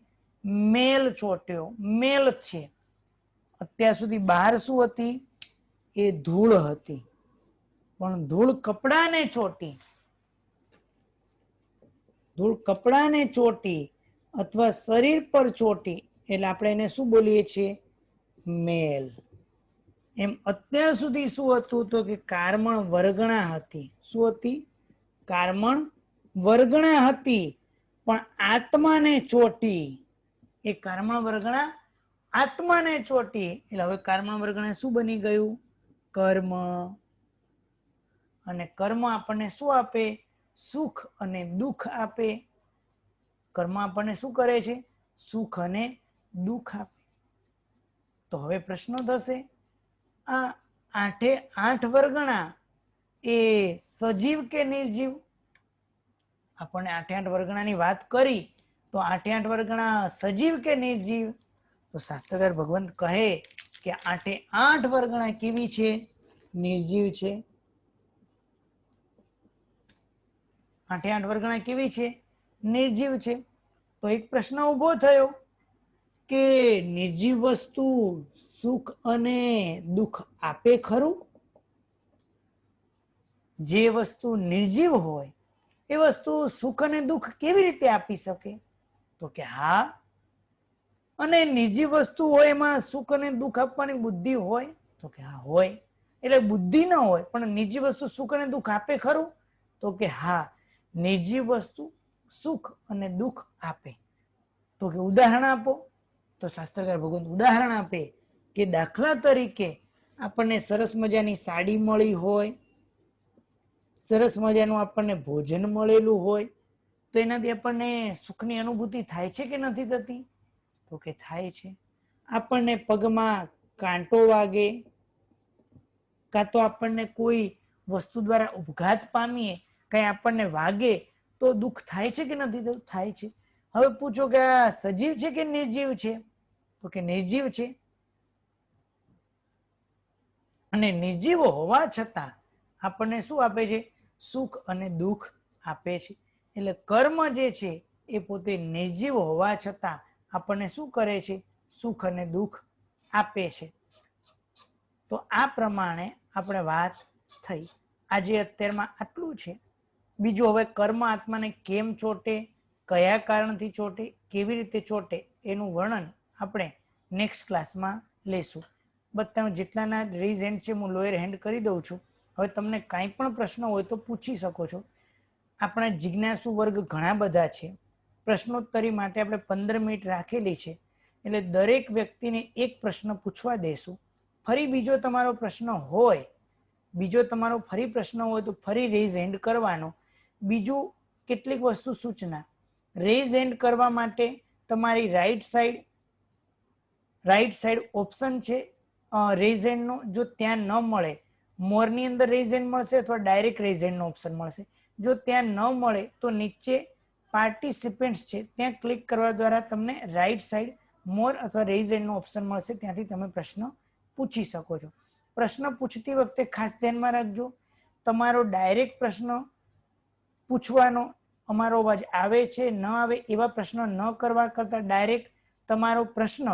Speaker 1: મેલ ચોટ્યો, મેલ છે. અત્યાર સુધી બહાર શું હતી? એ ધૂળ હતી, પણ ધૂળ કપડાને ચોટી, ધૂળ કપડાને ચોટી અથવા શરીર પર ચોટી એટલે આપણે એને શું બોલીએ છીએ? મેલ. એમ અત્યાર સુધી શું હતું? તો કે કાર્મણ વર્ગણા હતી. શું હતી? કાર્મણ વર્ગણા હતી, પણ આત્માને ચોટી. એ કાર્મણ વર્ગણા આત્માને ચોટી એટલે હવે કાર્મણ વર્ગણા શું બની ગયું? કર્મ. અને કર્મ આપણને શું આપે? સુખ અને દુઃખ આપે. કર્મ આપણને શું કરે છે? સુખ અને દુઃખ આપે. તો હવે પ્રશ્ન થશે, આ 8 વર્ગણા એ સજીવ કે નિર્જીવ? આપણને 8 વર્ગણાની વાત કરી, તો 8 વર્ગણા સજીવ કે નિર્જીવ? તો શાસ્ત્રકાર ભગવંત કહે કે 8 વર્ગણા કેવી છે? નિર્જીવ છે. 8 વર્ગણા કેવી છે? નિર્જીવ છે. તો એક પ્રશ્ન ઉભો થયો કે નિર્જીવ વસ્તુ સુખ અને દુઃખ આપે ખરું? જે વસ્તુ નિર્જીવ હોય એ વસ્તુ સુખ અને દુઃખ કેવી રીતે આપી શકે? તો કે હા. અને નિર્જીવ વસ્તુ હોય એમાં સુખ અને દુઃખ આપવાની બુદ્ધિ હોય? તો કે હા હોય. એટલે બુદ્ધિ ન હોય પણ નિર્જીવ વસ્તુ સુખ અને દુઃખ આપે ખરું? તો કે હા, નિર્જીવ વસ્તુ સુખ અને દુઃખ આપે. તો કે ઉદાહરણ આપો. તો શાસ્ત્રકાર ભગવંત ઉદાહરણ આપે કે દાખલા તરીકે આપણને સરસ મજાની સાડી મળી હોય, સરસ મજાનું આપણને ભોજન મળેલું હોય, તો એનાથી આપણને સુખની અનુભૂતિ થાય છે કે નથી થતી? તો કે થાય છે. આપણને પગમાં કાંટો વાગે કાં તો આપણને કોઈ વસ્તુ દ્વારા ઉપઘાત પામીએ, કઈ આપણને વાગે તો દુઃખ થાય છે કે નથી થતું? થાય છે. હવે પૂછો કે આ સજીવ છે કે નિર્જીવ છે? તો કે નિર્જીવ છે. અને નિર્જીવ હોવા છતાં આપણને શું આપે છે? સુખ અને દુઃખ આપે છે. એટલે કર્મ જે છે એ પોતે નિર્જીવ હોવા છતાં આપણને શું કરે છે? સુખ અને દુઃખ આપે છે. તો આ પ્રમાણે આપણે વાત થઈ. આજે અત્યારમાં આટલું છે. બીજું હવે કર્મ આત્માને કેમ ચોટે, કયા કારણથી ચોટે, કેવી રીતે ચોટે, એનું વર્ણન આપણે નેક્સ્ટ ક્લાસમાં લેશું. બધા જેટલાના રેઇઝ હેન્ડ છે હું લોઅર હેન્ડ કરી દઉં છું. હવે તમને કાંઈ પણ પ્રશ્ન હોય તો પૂછી શકો છો. આપણા જિજ્ઞાસુ વર્ગ ઘણા બધા છે. પ્રશ્નોત્તરી માટે આપણે 15 મિનિટ રાખેલી છે, એટલે દરેક વ્યક્તિને એક પ્રશ્ન પૂછવા દેશું. ફરી બીજો તમારો પ્રશ્ન હોય તો ફરી રેઇઝ હેન્ડ કરવાનો. બીજું કેટલીક વસ્તુ સૂચના, રેઇઝ હેન્ડ કરવા માટે તમારી રાઈટ સાઈડ ઓપ્શન છે રેઇઝ હેન્ડનો. જો ત્યાં ન મળે, મોરની અંદર રેઇઝ હેન્ડ મળશે અથવા ડાયરેક્ટ રેઇઝ હેન્ડનો ઓપ્શન મળશે. જો ત્યાં ન મળે તો નીચે પાર્ટિસિપેન્ટ્સ છે ત્યાં ક્લિક કરવા દ્વારા તમને રાઈટ સાઈડ મોર અથવા રેઇઝ હેન્ડનો ઓપ્શન મળશે. ત્યાંથી તમે પ્રશ્ન પૂછી શકો છો. પ્રશ્ન પૂછતી વખતે ખાસ ધ્યાનમાં રાખજો, તમારો ડાયરેક્ટ પ્રશ્ન પૂછવાનો, અમારો અવાજ આવે છે ન આવે એવા પ્રશ્ન ન કરવા કરતા ડાયરેક્ટ તમારો પ્રશ્ન.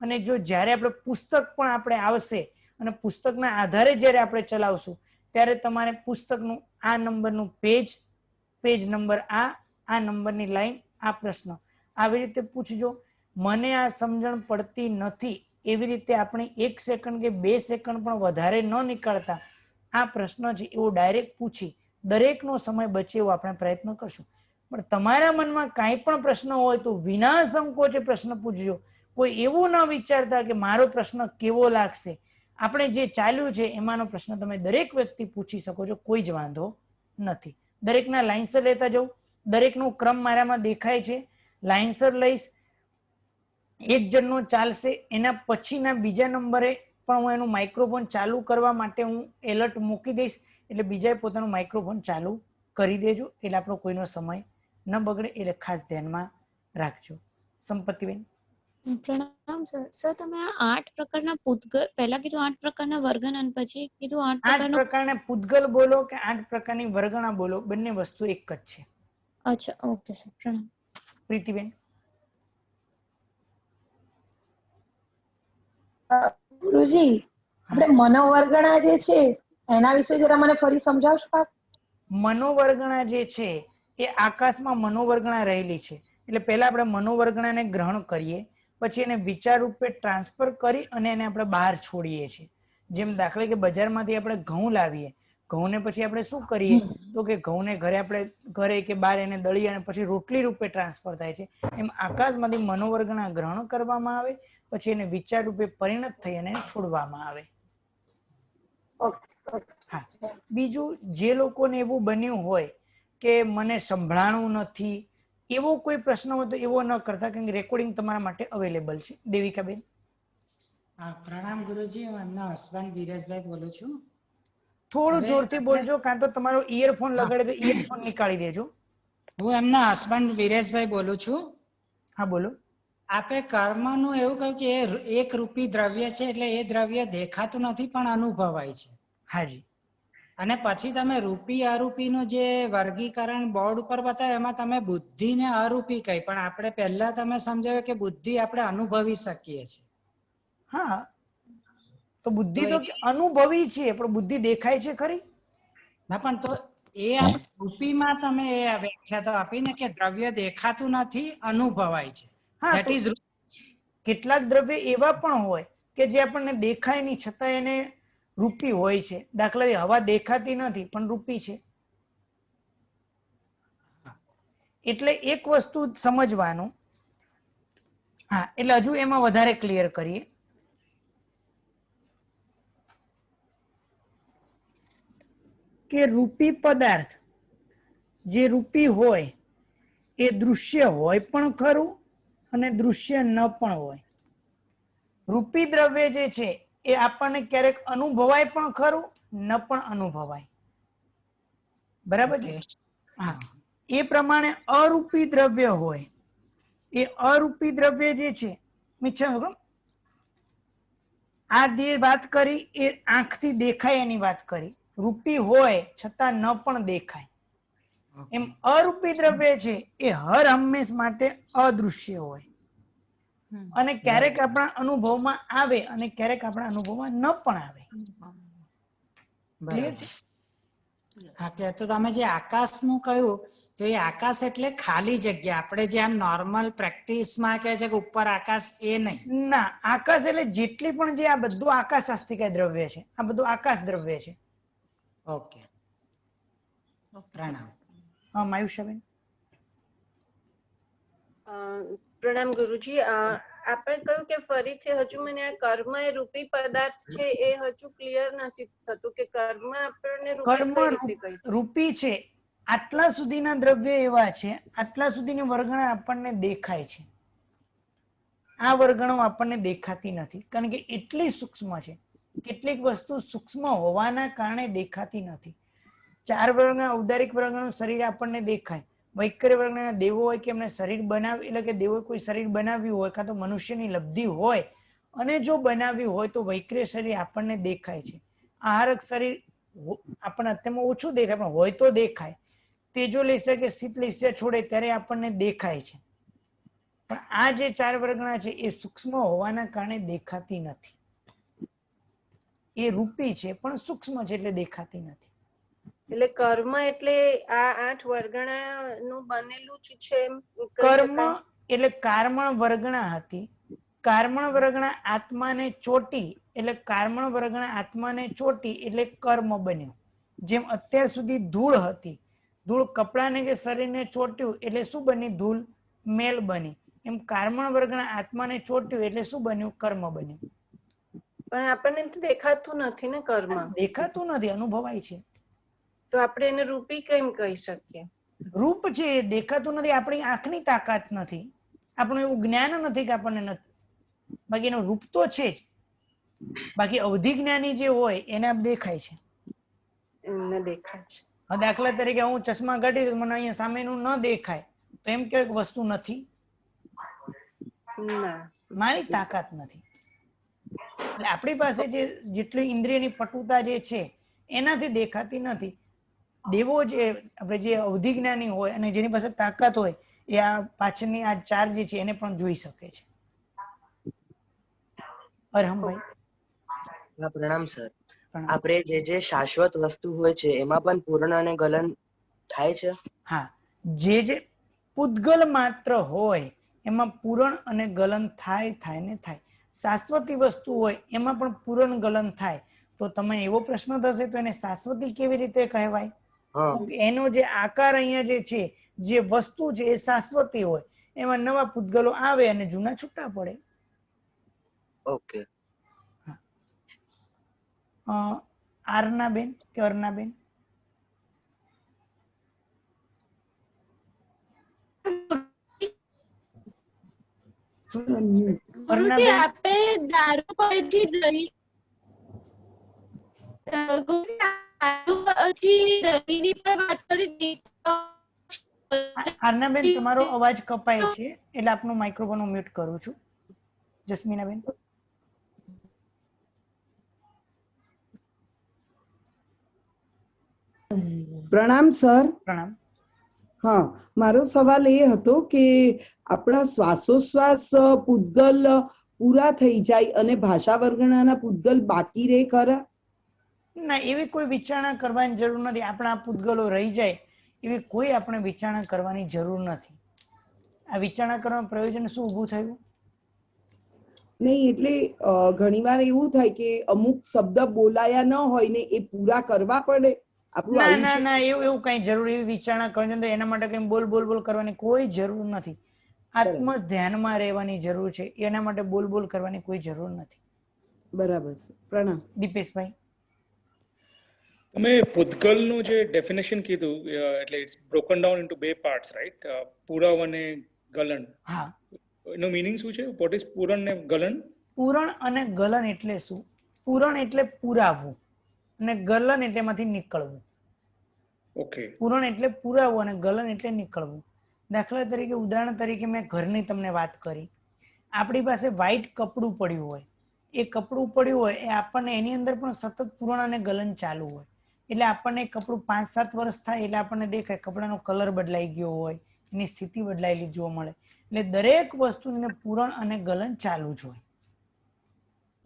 Speaker 1: અને જો જ્યારે આપણે પુસ્તક પણ આપણે આવશે અને પુસ્તકના આધારે જ્યારે આપણે ચલાવશું ત્યારે તમારે પુસ્તકનું આ નંબરનું પેજ નંબર આ નંબરની લાઈન, આ પ્રશ્ન આવી રીતે પૂછજો. મને આ સમજણ પડતી નથી એવી રીતે આપણે 1 સેકન્ડ કે 2 સેકન્ડ પણ વધારે ન નીકળતા આ પ્રશ્ન છે એવો ડાયરેક્ટ પૂછી દરેકનો સમય બચે એવો આપણે પ્રયત્ન કરશું. પણ તમારા મનમાં કાંઈ પણ પ્રશ્ન હોય તો વિના સંકોચે પ્રશ્ન પૂછજો. કોઈ એવું ન વિચારતા કે મારો પ્રશ્ન કેવો લાગશે. આપણે જે ચાલ્યું છે એમાંનો પ્રશ્ન તમે દરેક વ્યક્તિ પૂછી શકો છો, કોઈ જ વાંધો નથી. દરેકના લાઇન્સર લેતા જાઉં. દરેકનો ક્રમ મારામાં દેખાય છે. લાઇન્સર લઈશ, એક જણનો ચાલશે, એના પછીના બીજા નંબરે પણ હું એનું માઇક્રોફોન ચાલુ કરવા માટે હું એલર્ટ મૂકી દઈશ, એટલે બીજાએ પોતાનું માઇક્રોફોન ચાલુ કરી દેજો, એટલે આપણો કોઈનો સમય ન બગડે, એટલે ખાસ ધ્યાનમાં રાખજો. સંપત્તિબેન.
Speaker 2: પ્રણામ સર. સર તમે આ 8 પ્રકારના પૂતગલ પહેલા કીધું 8 પ્રકારના વર્ગન અને પછી કીધું 8
Speaker 1: પ્રકારના પૂતગલ બોલો કે 8 પ્રકારની વર્ગણા બોલો, બંને વસ્તુ એક જ છે.
Speaker 2: અચ્છા, ઓકે સર. પ્રણામ.
Speaker 1: પ્રીતિબેન.
Speaker 3: ગુરુજી, આપણે મનોવર્ગણા જે છે એના વિશે જરા મને ફરી સમજાવશો?
Speaker 1: મનોવર્ગણા જે છે એ આકાશમાં મનોવર્ગણા રહેલી છે. એટલે પહેલા આપણે મનોવર્ગણાને ગ્રહણ કરીએ, પછી એને વિચાર રૂપે ટ્રાન્સફર કરી અને એને આપણે બહાર છોડીએ છીએ. જેમ દાખલા કે બજારમાંથી આપણે ઘઉં લાવીએ, ઘઉંને પછી આપણે શું કરીએ તો કે ઘઉંને ઘરે કે બહાર એને દળી અને પછી રોટલી રૂપે ટ્રાન્સફર થાય છે. એમ આકાશમાંથી મનોવર્ગણા ગ્રહણ કરવામાં આવે, પછી એને વિચાર રૂપે પરિણત થઈ અને છોડવામાં આવે. હા, બીજું જે લોકોને એવું બન્યું હોય કે મને સંભળાણું નથી, એવો કોઈ પ્રશ્ન હોય તો એવો ન કરતા, કેમ કે રેકોર્ડિંગ તમારા માટે અવેલેબલ છે. દેવિકાબેન.
Speaker 4: પ્રણામ ગુરુજી, હું એમના હસબન્ડ વિરેશભાઈ બોલું છું.
Speaker 1: થોડું જોરથી બોલજો, કાં તો તમારો ઇયરફોન લગાડે તો ઇયરફોન નીકાળી દેજો.
Speaker 4: હું એમના હસબન્ડ વિરેશભાઈ બોલું છું.
Speaker 1: હા બોલો.
Speaker 4: આપે કર્મનું એવું કહ્યું કે એક રૂપી દ્રવ્ય છે, એટલે એ દ્રવ્ય દેખાતું નથી પણ અનુભવાય છે.
Speaker 1: હાજી.
Speaker 4: અને પછી તમે રૂપી અરૂપીનું જે વર્ગીકરણ બોર્ડ ઉપર બતાવ્યું એમાં તમે બુદ્ધિને અરૂપી કહી, પણ આપણે પહેલા તમે સમજાવ્યું કે બુદ્ધિ આપણે અનુભવી શકીએ છીએ.
Speaker 1: હા, તો બુદ્ધિ તો અનુભવી છે, પણ બુદ્ધિ દેખાય છે ખરી?
Speaker 4: ના, પણ તો એ આપણે રૂપીમાં તમે એ વ્યાખ્યા તો આપીને કે દ્રવ્ય દેખાતું નથી, અનુભવાય છે.
Speaker 1: હા,
Speaker 4: ધેટ ઇઝ
Speaker 1: કેટલાક દ્રવ્ય એવા પણ હોય કે જે આપણને દેખાય નહીં છતાં એને રૂપી હોય છે. દાખલા તરીકે હવા દેખાતી નથી પણ રૂપી છે. એટલે એક વસ્તુ સમજવાનું. હા, એટલે હજુ એમાં વધારે ક્લિયર કરીએ. કે રૂપી પદાર્થ જે રૂપી હોય એ દૃશ્ય હોય પણ ખરું અને દૃશ્ય ન પણ હોય. રૂપી દ્રવ્ય જે છે એ આપણને ક્યારેક અનુભવાય પણ ખરું, ન પણ અનુભવાય. બરાબર છે? હા, એ પ્રમાણે અરૂપી દ્રવ્ય હોય. એ અરૂપી દ્રવ્ય જે છે, આ જે વાત કરી એ આંખથી દેખાય એની વાત કરી. રૂપી હોય છતાં ન પણ દેખાય. એમ અરૂપી દ્રવ્ય છે એ હર હંમેશ માટે અદૃશ્ય હોય અને ક્યારેક આપણા અનુભવમાં આવે અને ક્યારેક આપણા અનુભવમાં ન પણ આવે. ક્લિયર છે?
Speaker 4: હા, તો તમે જે આકાશનું કહ્યું તો એ આકાશ એટલે ખાલી જગ્યા. આપણે જે આમ નોર્મલ પ્રેક્ટિસમાં કહે છે કે ઉપર આકાશ, એ નહીં.
Speaker 1: ના, આકાશ એટલે જેટલી પણ જે આ બધું આકાશ આસ્તિકાય દ્રવ્ય છે, આ બધું આકાશ દ્રવ્ય છે.
Speaker 4: ઓકે, પ્રણામ.
Speaker 1: હા, માયુષાબેન.
Speaker 5: પ્રણામ ગુરુજી. આપણે કહ્યું કે ફરીથી હજુ મને આ કર્મ એ રૂપી પદાર્થ છે એ હજુ ક્લિયર નથી થતું કે કર્મ આપણને રૂપી કઈ રીતે કહી શકાય?
Speaker 1: રૂપી છે. આટલા સુધીના દ્રવ્ય એવા છે, આટલા સુધીની વર્ગણા આપણને દેખાય છે. આ વર્ગણો આપણને દેખાતી નથી કારણ કે એટલી સૂક્ષ્મ છે. કેટલીક વસ્તુ સૂક્ષ્મ હોવાના કારણે દેખાતી નથી. 4 વર્ગના ઔદારિક વર્ગનું શરીર આપણને દેખાય. વૈકર્ય વર્ગના દેવો હોય કે એમને શરીર બનાવ્યું, એટલે કે દેવો કોઈ શરીર બનાવ્યું હોય કાં તો મનુષ્યની લબ્ધિ હોય અને જો બનાવ્યું હોય તો વૈકર્ય શરીર આપણને દેખાય છે. આહારક શરીર આપણને અત્યારમાં ઓછું દેખાય પણ હોય તો દેખાય. તેજો લેશે કે શીત લેશે છોડે ત્યારે આપણને દેખાય છે. પણ આ જે 4 વર્ગના છે એ સૂક્ષ્મ હોવાના કારણે દેખાતી નથી. એ રૂપી છે પણ સૂક્ષ્મ છે એટલે દેખાતી નથી.
Speaker 5: એટલે કર્મ એટલે આ 8 વર્ગણા નું બનેલું જ છે એમ કહી
Speaker 1: કર્મ
Speaker 5: શકાય?
Speaker 1: એટલે કારમણ વર્ગણા હતી. કારમણ વર્ગણા આત્માને ચોટી એટલે કારમણ વર્ગણા આત્માને ચોટી એટલે કર્મ બન્યું. જેમ અત્યાર સુધી ધૂળ હતી, ધૂળ કપડાને કે શરીરને ચોટ્યું એટલે શું બની? ધૂળ મેલ બની. એમ કારમણ વર્ગના આત્માને ચોટ્યું એટલે શું બન્યું? કર્મ બન્યું.
Speaker 5: પણ આપણને તો દેખાતું નથી ને કર્મ,
Speaker 1: દેખાતું નથી, અનુભવાય છે.
Speaker 5: તો આપણે એને રૂપી કેમ કહી શકીએ?
Speaker 1: રૂપ છે એ દેખાતું નથી, આપણી આંખની તાકાત નથી, આપણું એવું જ્ઞાન નથી કે આપણને નથી. બાકી એનું રૂપ તો છે જ. બાકી અવધિ જ્ઞાની જે હોય એને આપ દેખાય છે.
Speaker 5: એમને દેખાય છે.
Speaker 1: હવે દાખલા તરીકે હું ચશ્મા કાઢી તો મને અહીંયા સામેનું ન દેખાય તો એમ કે વસ્તુ નથી?
Speaker 5: ના,
Speaker 1: મારી તાકાત નથી. એટલે આપણી પાસે જે જેટલી ઇન્દ્રિયની પટુતા જે છે એનાથી દેખાતી નથી. દેવો જે આપણે જે અવધિ જ્ઞાની હોય અને જેની પાસે તાકાત હોય એ આ પાછળની આ ચાર જે છે એને પણ જોઈ શકે છે. અરહમભાઈ.
Speaker 6: પ્રણામ સર.
Speaker 1: પ્રણામ.
Speaker 6: આપણે જે શાશ્વત વસ્તુ હોય છે એમાં પણ પૂર્ણ અને ગલન થાય છે?
Speaker 1: હા, જે પૂતગલ માત્ર હોય એમાં પૂરણ અને ગલન થાય ને થાય. શાશ્વતી વસ્તુ હોય એમાં પણ પૂરણ ગલન થાય. તો તમે એવો પ્રશ્ન થશે તો એને શાશ્વતી કેવી રીતે કહેવાય? એનો જે આકાર અહીંયા જે છે, જે વસ્તુ છે એ શાશ્વતી હોય, એમાં નવા પૂતગલો આવે અને જૂના છૂટા પડે.
Speaker 6: ઓકે.
Speaker 1: આરનાબેન કે અર્નાબેન?
Speaker 2: ગુરુજી, આપે દારૂ પછી દહીં દહીંની પર વાત કરી.
Speaker 1: આરનાબેન, તમારો અવાજ કપાય છે એટલે આપનું માઇક્રોફોન હું મ્યુટ કરું છું. જસ્મીનાબેન.
Speaker 7: પ્રણામ સર.
Speaker 1: પ્રણામ.
Speaker 7: હા, મારો સવાલ એ હતો કે આપણા શ્વાસોશ્વાસ પૂતગલ પૂરા થઈ જાય અને ભાષા વર્ગણાના પૂતગલ બાકી રહે ખરા?
Speaker 1: ના, એવી કોઈ વિચારણા કરવાની જરૂર નથી. આપણા પૂતગલો રહી જાય એવી કોઈ આપણે વિચારણા કરવાની જરૂર નથી. આ વિચારણા કરવાનું પ્રયોજન શું ઊભું થયું?
Speaker 7: નહીં, એટલે ઘણીવાર એવું થાય કે અમુક શબ્દ બોલાયા ન હોય ને એ પૂરા કરવા પડે. આપણું
Speaker 1: ના ના
Speaker 7: આયુષ્ય
Speaker 1: ના, એવું કઈ જરૂર, એવી વિચારણા કરવાની તો એના માટે કઈ બોલ બોલ બોલ કરવાની કોઈ જરૂર નથી. આત્મ ધ્યાનમાં રહેવાની જરૂર છે. એના માટે બોલ બોલ કરવાની કોઈ જરૂર નથી.
Speaker 7: બરાબર છે. પ્રણામ.
Speaker 1: દીપેશભાઈ.
Speaker 8: તમે પૂતગલનું જે ડેફિનેશન કીધું, એટલે ઇટ્સ બ્રોકન ડાઉન ઇન્ટુ બે પાર્ટ્સ, રાઈટ? પૂરવ અને ગલન.
Speaker 1: હા.
Speaker 8: એનો મીનિંગ શું છે? વોટ ઇઝ પૂરણ ને ગલન?
Speaker 1: પૂરણ અને ગલન એટલે શું? પૂરણ એટલે પુરાવવું અને ગલન એટલે એમાંથી નીકળવું.
Speaker 8: ઓકે.
Speaker 1: પૂરણ એટલે પુરાવવું અને ગલન એટલે નીકળવું. દાખલા તરીકે, ઉદાહરણ તરીકે મેં ઘરની તમને વાત કરી. આપણી પાસે વ્હાઈટ કપડું પડ્યું હોય, એ કપડું પડ્યું હોય એ આપણને એની અંદર પણ સતત પૂરણ અને ગલન ચાલુ હોય. એટલે આપણને કપડું 5-7 વર્ષ થાય એટલે આપણને દેખાય કપડાનો કલર બદલાઈ ગયો હોય, એની સ્થિતિ બદલાયેલી જોવા મળે. એટલે દરેક વસ્તુને પૂરણ અને ગલન ચાલુ જ હોય.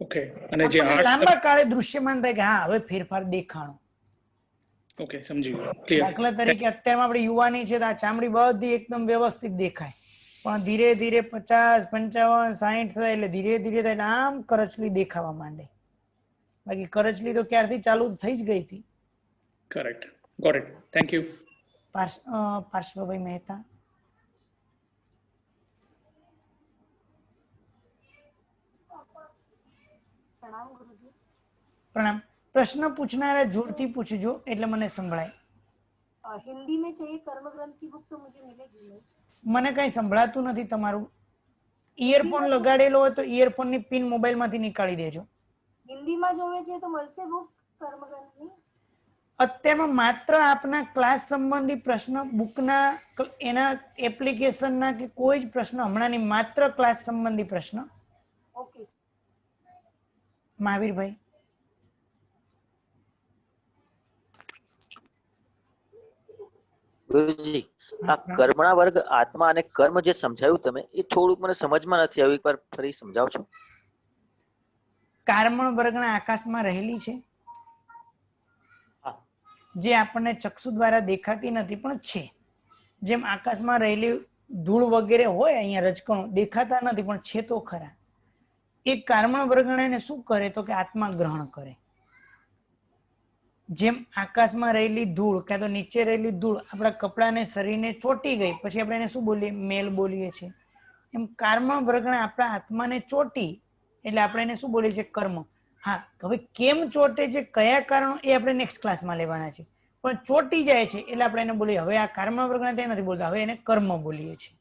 Speaker 8: ઓકે. અને જે
Speaker 1: લાંબા કાળે દૃશ્યમાન થાય કે હા, હવે ફેરફાર દેખાણો.
Speaker 8: ઓકે, સમજી ગયો. ક્લિયર.
Speaker 1: દાખલા તરીકે અત્યારમાં આપણી યુવાની છે તો આ ચામડી બધી એકદમ વ્યવસ્થિત દેખાય, પણ ધીરે ધીરે 50, 55, 60 થાય એટલે ધીરે ધીરે થાય એટલે આમ કરચલી દેખાવા માંડે. બાકી કરચલી તો ક્યારથી ચાલુ થઈ જ ગઈ હતી.
Speaker 8: Correct. Got it. Thank you.
Speaker 1: Parshvabhai Mehta. प्रणाम. प्रश्न पूछना है, जोर थी पूछजो એટલે મને સંભળાય.
Speaker 9: हिंदी में चाहिए कर्म ग्रंथ की बुक तो मुझे मिलेगी नहीं.
Speaker 1: મને કઈ સંભળાતું નથી તમારું. ઇયરફોન લગાડેલો હોય તો ઇયરફોન ની પિન મોબાઈલ માંથી નીકાળી દેજો.
Speaker 9: हिंदी में જોવે છે તો મળશે બુક કર્મ ગ્રંથની?
Speaker 1: અત્યારમાં માત્ર આપના ક્લાસ સંબંધી પ્રશ્ન બુકના એના એપ્લિકેશનના કે કોઈ જ પ્રશ્ન હમણાં નહીં, માત્ર ક્લાસ સંબંધી પ્રશ્ન.
Speaker 9: ઓકે.
Speaker 1: મહાવીરભાઈ.
Speaker 10: ગુરુજી, આ કર્મણા વર્ગ આત્મા અને કર્મ જે સમજાયું તમે એ થોડુંક મને સમજમાં નથી આવ્યું, એકવાર ફરી સમજાવજો.
Speaker 1: કારમણ વર્ગણા આકાશમાં રહેલી છે,
Speaker 10: હા.
Speaker 1: જે આપણને ચક્ષુ દ્વારા દેખાતી નથી પણ છે. જેમ આકાશમાં રહેલી ધૂળ વગેરે હોય અહીંયા રજકણો દેખાતા નથી પણ છે તો ખરા. એ કારમણ વર્ગણાને શું કરે તો કે આત્મા ગ્રહણ કરે. જેમ આકાશમાં રહેલી ધૂળ કાં તો નીચે રહેલી ધૂળ આપણા કપડાને શરીરને ચોંટી ગઈ પછી આપણે એને શું બોલીએ મેલ બોલીએ છીએ. એમ કારમણ વર્ગણા આપણા આત્માને ચોંટી એટલે આપણે એને શું બોલીએ છીએ કર્મ. હા, હવે કેમ ચોંટે છે કયા કારણો એ આપણે નેક્સ્ટ ક્લાસમાં લેવાના છે, પણ ચોંટી જાય છે એટલે આપણે એને બોલીએ હવે આ કારમણ વર્ગણા ત્યાં નથી બોલતા, હવે એને કર્મ બોલીએ છીએ.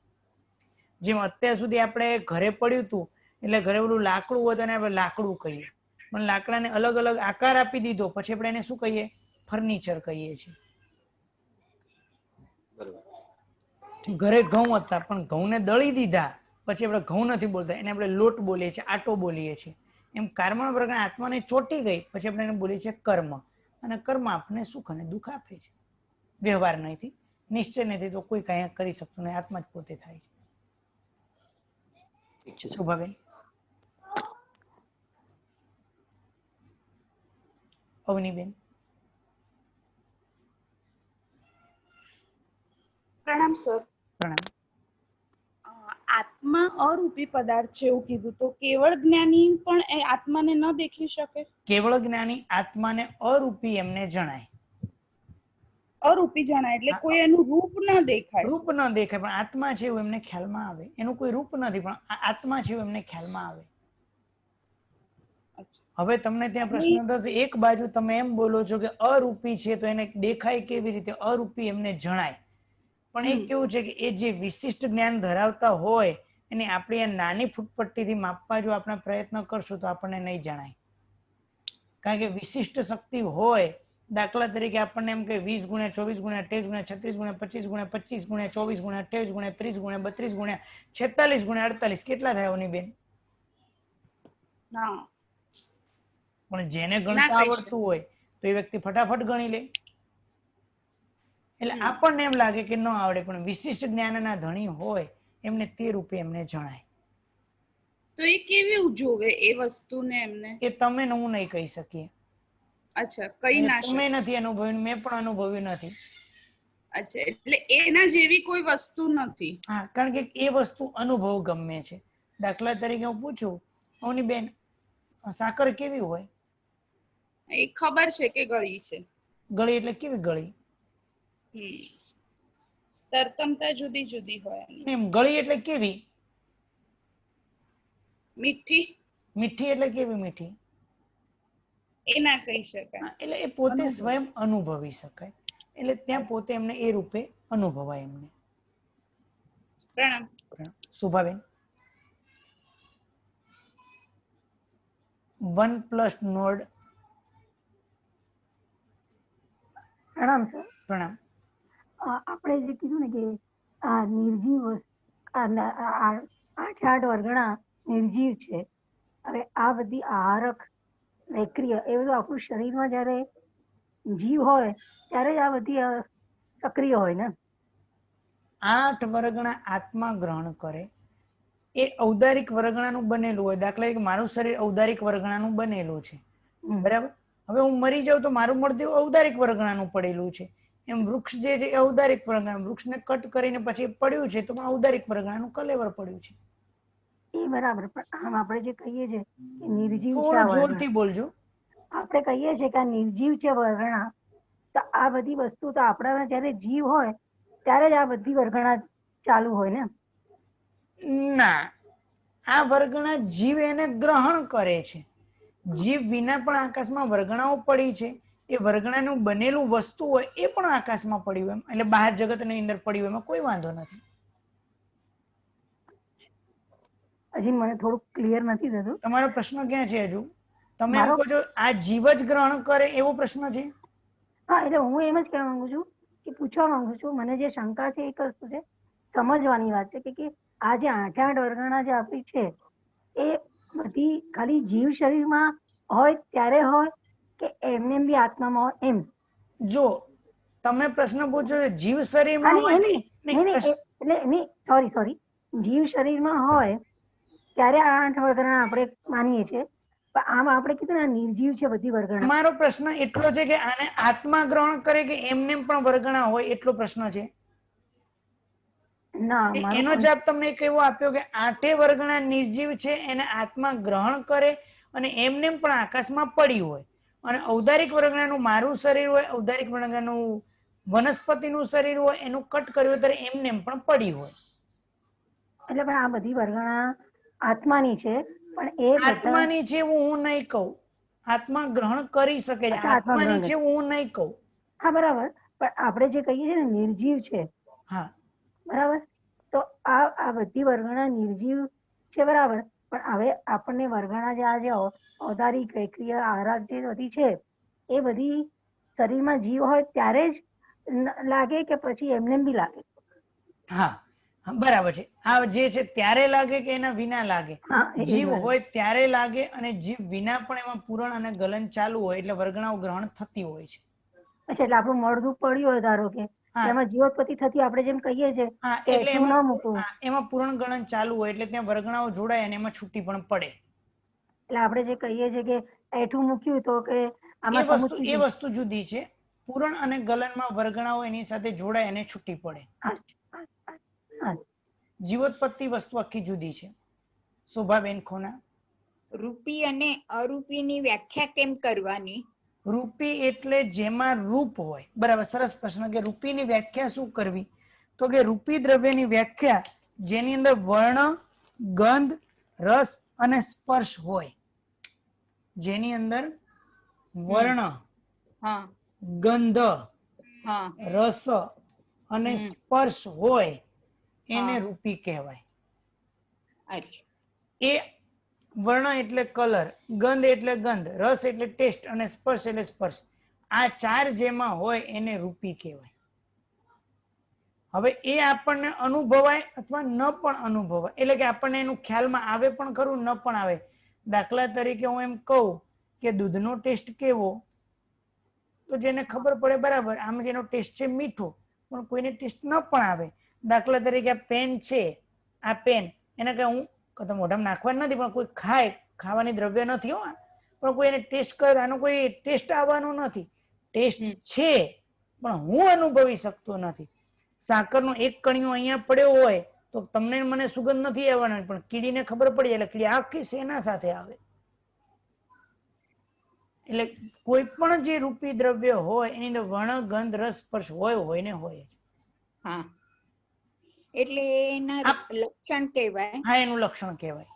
Speaker 1: જેમ અત્યાર સુધી આપણે ઘરે પડ્યું હતું એટલે ઘરે ઓલું લાકડું હોય તો એને આપણે લાકડું કહીએ, પણ લાકડાને અલગ અલગ આકાર આપી દીધો પછી આપણે એને શું કહીએ ફર્નિચર કહીએ છીએ. ઘરે ઘઉં હતા પણ ઘઉંને દળી દીધા પછી આપણે ઘઉં નથી બોલતા, એને આપણે લોટ બોલીએ છીએ, આટો બોલીએ છીએ. એમ કારમણ વર્ગના આત્માને ચોંટી ગઈ પછી આપણે એને બોલીએ છીએ કર્મ, અને કર્મ આપણને સુખ અને દુઃખ આપે છે. વ્યવહાર નથી, નિશ્ચય નથી તો કોઈ કઈ કરી શકતું નહીં, આત્મા જ પોતે થાય છે.
Speaker 10: ઠીક છે સર.
Speaker 1: શુભાબેન. અવનીબેન.
Speaker 11: પ્રણામ સર.
Speaker 1: પ્રણામ.
Speaker 11: આત્મા અરૂપી પદાર્થ છે એવું કીધું, તો કેવળ જ્ઞાની પણ એ આત્માને ન દેખી શકે?
Speaker 1: કેવળ જ્ઞાની આત્માને અરૂપી એમને જણાય.
Speaker 11: અરૂપી જણાય એટલે કોઈ એનું રૂપ ન દેખાય.
Speaker 1: રૂપ ન દેખાય પણ આત્મા છે એવું એમને ખ્યાલમાં આવે. એનું કોઈ રૂપ નથી પણ આત્મા છે એવું એમને ખ્યાલમાં આવે. હવે તમને ત્યાં પ્રશ્ન થશે, એક બાજુ તમે એમ બોલો છો કે અરૂપી છે તો એને દેખાય કેવી રીતે, અરૂપી એમને જણાય. પણ એ કેવું છે કે એ જે વિશિષ્ટ જ્ઞાન ધરાવતા હોય એને આપણી આ નાની ફૂટપટ્ટીથી માપવા જો આપણે પ્રયત્ન કરશું તો આપણને નહીં જણાય. કારણ કે વિશિષ્ટ શક્તિ હોય, દાખલા તરીકે આપણને એમ કે 20 ગુણ્યા 24 ગુણ્યા 28 ગુણ્યા 36 ગુણ્યા 25 ગુણ્યા 25 ગુણ્યા 24 ગુણ્યા 28 ગુણ્યા 30 ગુણ્યા 32 ગુણ્યા 46 ગુણ્યા 48 કેટલા થાય ઓની બેન? પણ જેને ગણતા આવડતું હોય તો એ વ્યક્તિ ફટાફટ ગણી લે. એટલે આપણને એમ લાગે કે ન આવડે પણ વિશિષ્ટ જ્ઞાનના ધણી હોય એમને તે રૂપે એમને જણાય.
Speaker 11: તો એ કેવી જોવે એ વસ્તુને એમને?
Speaker 1: એ તમે ને હું નહીં કહી શકીએ.
Speaker 11: અચ્છા, કઈ ના શકે.
Speaker 1: તમે નથી અનુભવ્યું, મેં પણ અનુભવ્યું નથી.
Speaker 11: અચ્છા, એટલે એના જેવી કોઈ વસ્તુ નથી.
Speaker 1: હા, કારણ કે એ વસ્તુ અનુભવ ગમે છે. દાખલા તરીકે હું પૂછું, ઓની બેન સાકર કેવી હોય?
Speaker 11: એ ખબર છે કે ગળી છે.
Speaker 1: ગળી એટલે કેવી ગળી?
Speaker 11: તરતમતા જુદી જુદી હોય.
Speaker 1: એમ ગળી એટલે કેવી?
Speaker 11: મીઠી.
Speaker 1: મીઠી એટલે કેવી મીઠી?
Speaker 11: એ ના કહી શકાય.
Speaker 1: એટલે એ પોતે સ્વયં અનુભવી શકાય. એટલે ત્યાં પોતે એમને એ રૂપે અનુભવાય એમને.
Speaker 11: પ્રણામ.
Speaker 1: શુભાબેન. 1+ નોડ.
Speaker 9: પ્રણામ સર.
Speaker 1: પ્રણામ.
Speaker 9: આપણે જે કીધું ને કે આ નિર્જીવ 8 વર્ગણા નિર્જીવ છે. હવે આ બધી આહારક પ્રક્રિયા એ બધું આપણું શરીરમાં જયારે જીવ હોય ત્યારે જ આ બધી સક્રિય હોય ને.
Speaker 1: 8 વર્ગણા આત્મા ગ્રહણ કરે એ ઔદારિક વર્ગણાનું બનેલું હોય. દાખલા તરીકે મારું શરીર ઔદારિક વર્ગણાનું બનેલું છે, બરાબર? હવે હું મરી જાઉં તો મારું મૃત્યુ ઔદારિક વર્ગણાનું પડેલું છે. એમ વૃક્ષ જે છે એ ઔદારિક વર્ગણા, વૃક્ષને કટ કરીને પછી પડ્યું છે તો પણ ઔદારિક વર્ગણાનું કલેવર પડ્યું છે.
Speaker 9: એ બરાબર, પણ આમ આપણે જે કહીએ છીએ કે નિર્જીવ છે,
Speaker 1: થોડું જોરથી બોલજો.
Speaker 9: આપણે કહીએ છીએ કે આ નિર્જીવ છે વર્ગણા, તો આ બધી વસ્તુ તો આપણા જયારે જીવ હોય ત્યારે જ આ બધી વર્ગણા ચાલુ હોય ને?
Speaker 1: ના, આ વર્ગણા જીવ એને ગ્રહણ કરે છે. જીવ વિના પણ આકાશમાં વર્ગણાઓ પડી છે. એ વર્ગણાનું બનેલું વસ્તુ હોય એ પણ આકાશમાં પડ્યું એમ, એટલે બહાર જગતની અંદર પડ્યું એમાં કોઈ વાંધો નથી.
Speaker 9: હજી મને થોડું ક્લિયર નથી થતું.
Speaker 1: તમારો પ્રશ્ન ક્યાં છે? હજુ તમે એમ કહો છો આ જીવ જ ગ્રહણ કરે એવો પ્રશ્ન છે?
Speaker 9: હા, એટલે હું એમ જ કહેવા માંગુ છું કે પૂછવા માંગુ છું, મને જે શંકા છે એક વસ્તુ છે, સમજવાની વાત છે કે આ જે 8 વર્ગણા જે આપણી છે એ બધી ખાલી જીવ શરીરમાં હોય ત્યારે હોય કે એમને બી આત્મામાં હોય એમ?
Speaker 1: જો તમે પ્રશ્ન પૂછો જીવ શરીરમાં હોય
Speaker 9: એટલે સોરી, જીવ શરીરમાં હોય ત્યારે આ 8 વર્ગણા આપણે માનીએ છીએ, પણ આમ આપણે કીધું ને આ નિર્જીવ છે બધી વર્ગણા.
Speaker 1: મારો પ્રશ્ન એટલો છે કે આને આત્મા ગ્રહણ કરે કે એમને પણ વર્ગણા હોય એટલો પ્રશ્ન છે.
Speaker 9: ના
Speaker 1: એનો જવાબ તમને એક એવો આપ્યો કે 8 વર્ગણા નિર્જીવ છે એને આત્મા ગ્રહણ કરે અને એમને પણ આકાશમાં પડી હોય, અને ઔદારિક વર્ગણાનું મારું શરીર હોય, ઔદારિક વર્ગણાનું વનસ્પતિનું શરીર હોય, એનું કટ કર્યું ત્યારે એમને પણ પડી હોય.
Speaker 9: એટલે પણ આ બધી વર્ગણા આત્માની છે, પણ એ બધા
Speaker 1: આત્માની છે એવું હું નહીં કહું. આત્મા ગ્રહણ કરી શકે છે, આત્માની છે એવું હું નહીં કહું.
Speaker 9: હા બરાબર, પણ આપણે જે કહીએ છીએ ને નિર્જીવ છે,
Speaker 1: હા
Speaker 9: બરાબર, તો આ બધી વર્ગણા નિર્જીવ છે, બરાબર, પણ હવે આપણને વર્ગણા જે આ જે ઔદારિક ક્રિયા આહાર જે બધી છે એ બધી શરીરમાં જીવ હોય ત્યારે જ લાગે કે પછી એમને બી લાગે?
Speaker 1: હા બરાબર છે. આ જે છે ત્યારે લાગે કે એના વિના લાગે? જીવ હોય ત્યારે લાગે, અને જીવ વિના પણ એમાં પૂરણ અને ગલન ચાલુ હોય એટલે વર્ગણાઓ ગ્રહણ થતી હોય છે.
Speaker 9: અચ્છા, એટલે આપણું મળદું પડ્યું હોય ધારો કે એમાં જીવોત્પત્તિ થતી આપણે જેમ કહીએ છીએ
Speaker 1: એટલે એમાં પૂરણ ગલન ચાલુ હોય એટલે ત્યાં વર્ગણાઓ જોડાય અને એમાં છૂટી પણ પડે.
Speaker 9: એટલે આપણે જે કહીએ છીએ કે એઠું મૂક્યું તો કે
Speaker 1: એ વસ્તુ જુદી છે. પૂરણ અને ગલનમાં વર્ગણાઓ એની સાથે જોડાય અને છૂટી પડે. જીવોત્પત્તિ વસ્તુ આખી જુદી છે. શોભાબેન ખોના.
Speaker 12: રૂપી અને અરૂપીની વ્યાખ્યા કેમ કરવાની?
Speaker 1: રૂપી એટલે જેમાં રૂપ હોય. બરાબર, સરસ પ્રશ્ન કે રૂપીની વ્યાખ્યા શું કરવી? તો કે રૂપી દ્રવ્યની વ્યાખ્યા જેની અંદર વર્ણ, ગંધ, રસ અને સ્પર્શ હોય. જેની અંદર વર્ણ, ગંધ, રસ અને સ્પર્શ હોય એને રૂપી કહેવાય. એ વર્ણ એટલે કલર, ગંધ એટલે ગંધ, રસ એટલે ટેસ્ટ અને સ્પર્શ એટલે સ્પર્શ. આ 4 જેમાં હોય એને રૂપી કહેવાય. હવે એ આપણને અનુભવાય અથવા ન પણ અનુભવાય, એટલે કે આપણને એનું ખ્યાલમાં આવે પણ ખરું, ન પણ આવે. દાખલા તરીકે હું એમ કહું કે દૂધનો ટેસ્ટ કેવો, તો જેને ખબર પડે બરાબર આમ જેનો ટેસ્ટ છે મીઠો, પણ કોઈને ટેસ્ટ ન પણ આવે. દાખલા તરીકે આ પેન છે, આ પેન એને કઈ હું તો મોઢામાં નાખવાનું નથી, પણ કોઈ ખાય, ખાવાની દ્રવ્ય નથી હો, પણ કોઈ એને ટેસ્ટ કરે આનો કોઈ ટેસ્ટ આવવાનો નથી. ટેસ્ટ છે પણ હું અનુભવી શકતો નથી. સાકરનો એક કણિયો અહીંયા પડ્યો હોય તો તમને મને સુગંધ નથી આવવાની, પણ કીડીને ખબર પડી એટલે કીડી આખી સેના સાથે આવે. એટલે કોઈ પણ જે રૂપી દ્રવ્ય હોય એની અંદર વર્ણ, ગંધ, રસ, સ્પર્શ હોય ને હોય.
Speaker 12: હા, એટલે એના લક્ષણ કહેવાય.
Speaker 1: હા, એનું લક્ષણ કહેવાય.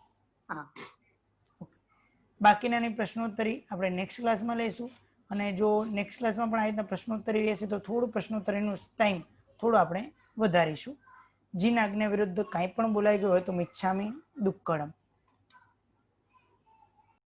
Speaker 12: હા,
Speaker 1: બાકીના પ્રશ્નોત્તરી આપણે નેક્સ્ટ ક્લાસમાં લઈશું. અને જો નેક્સ્ટ ક્લાસમાં પણ આ રીતના પ્રશ્નોત્તરી રહેશે તો થોડું પ્રશ્નોત્તરીનું ટાઈમ થોડું આપણે વધારીશું. જીન આજ્ઞા વિરુદ્ધ કાંઈ પણ બોલાઈ ગયું હોય તો મિચ્છામી દુક્કડમ.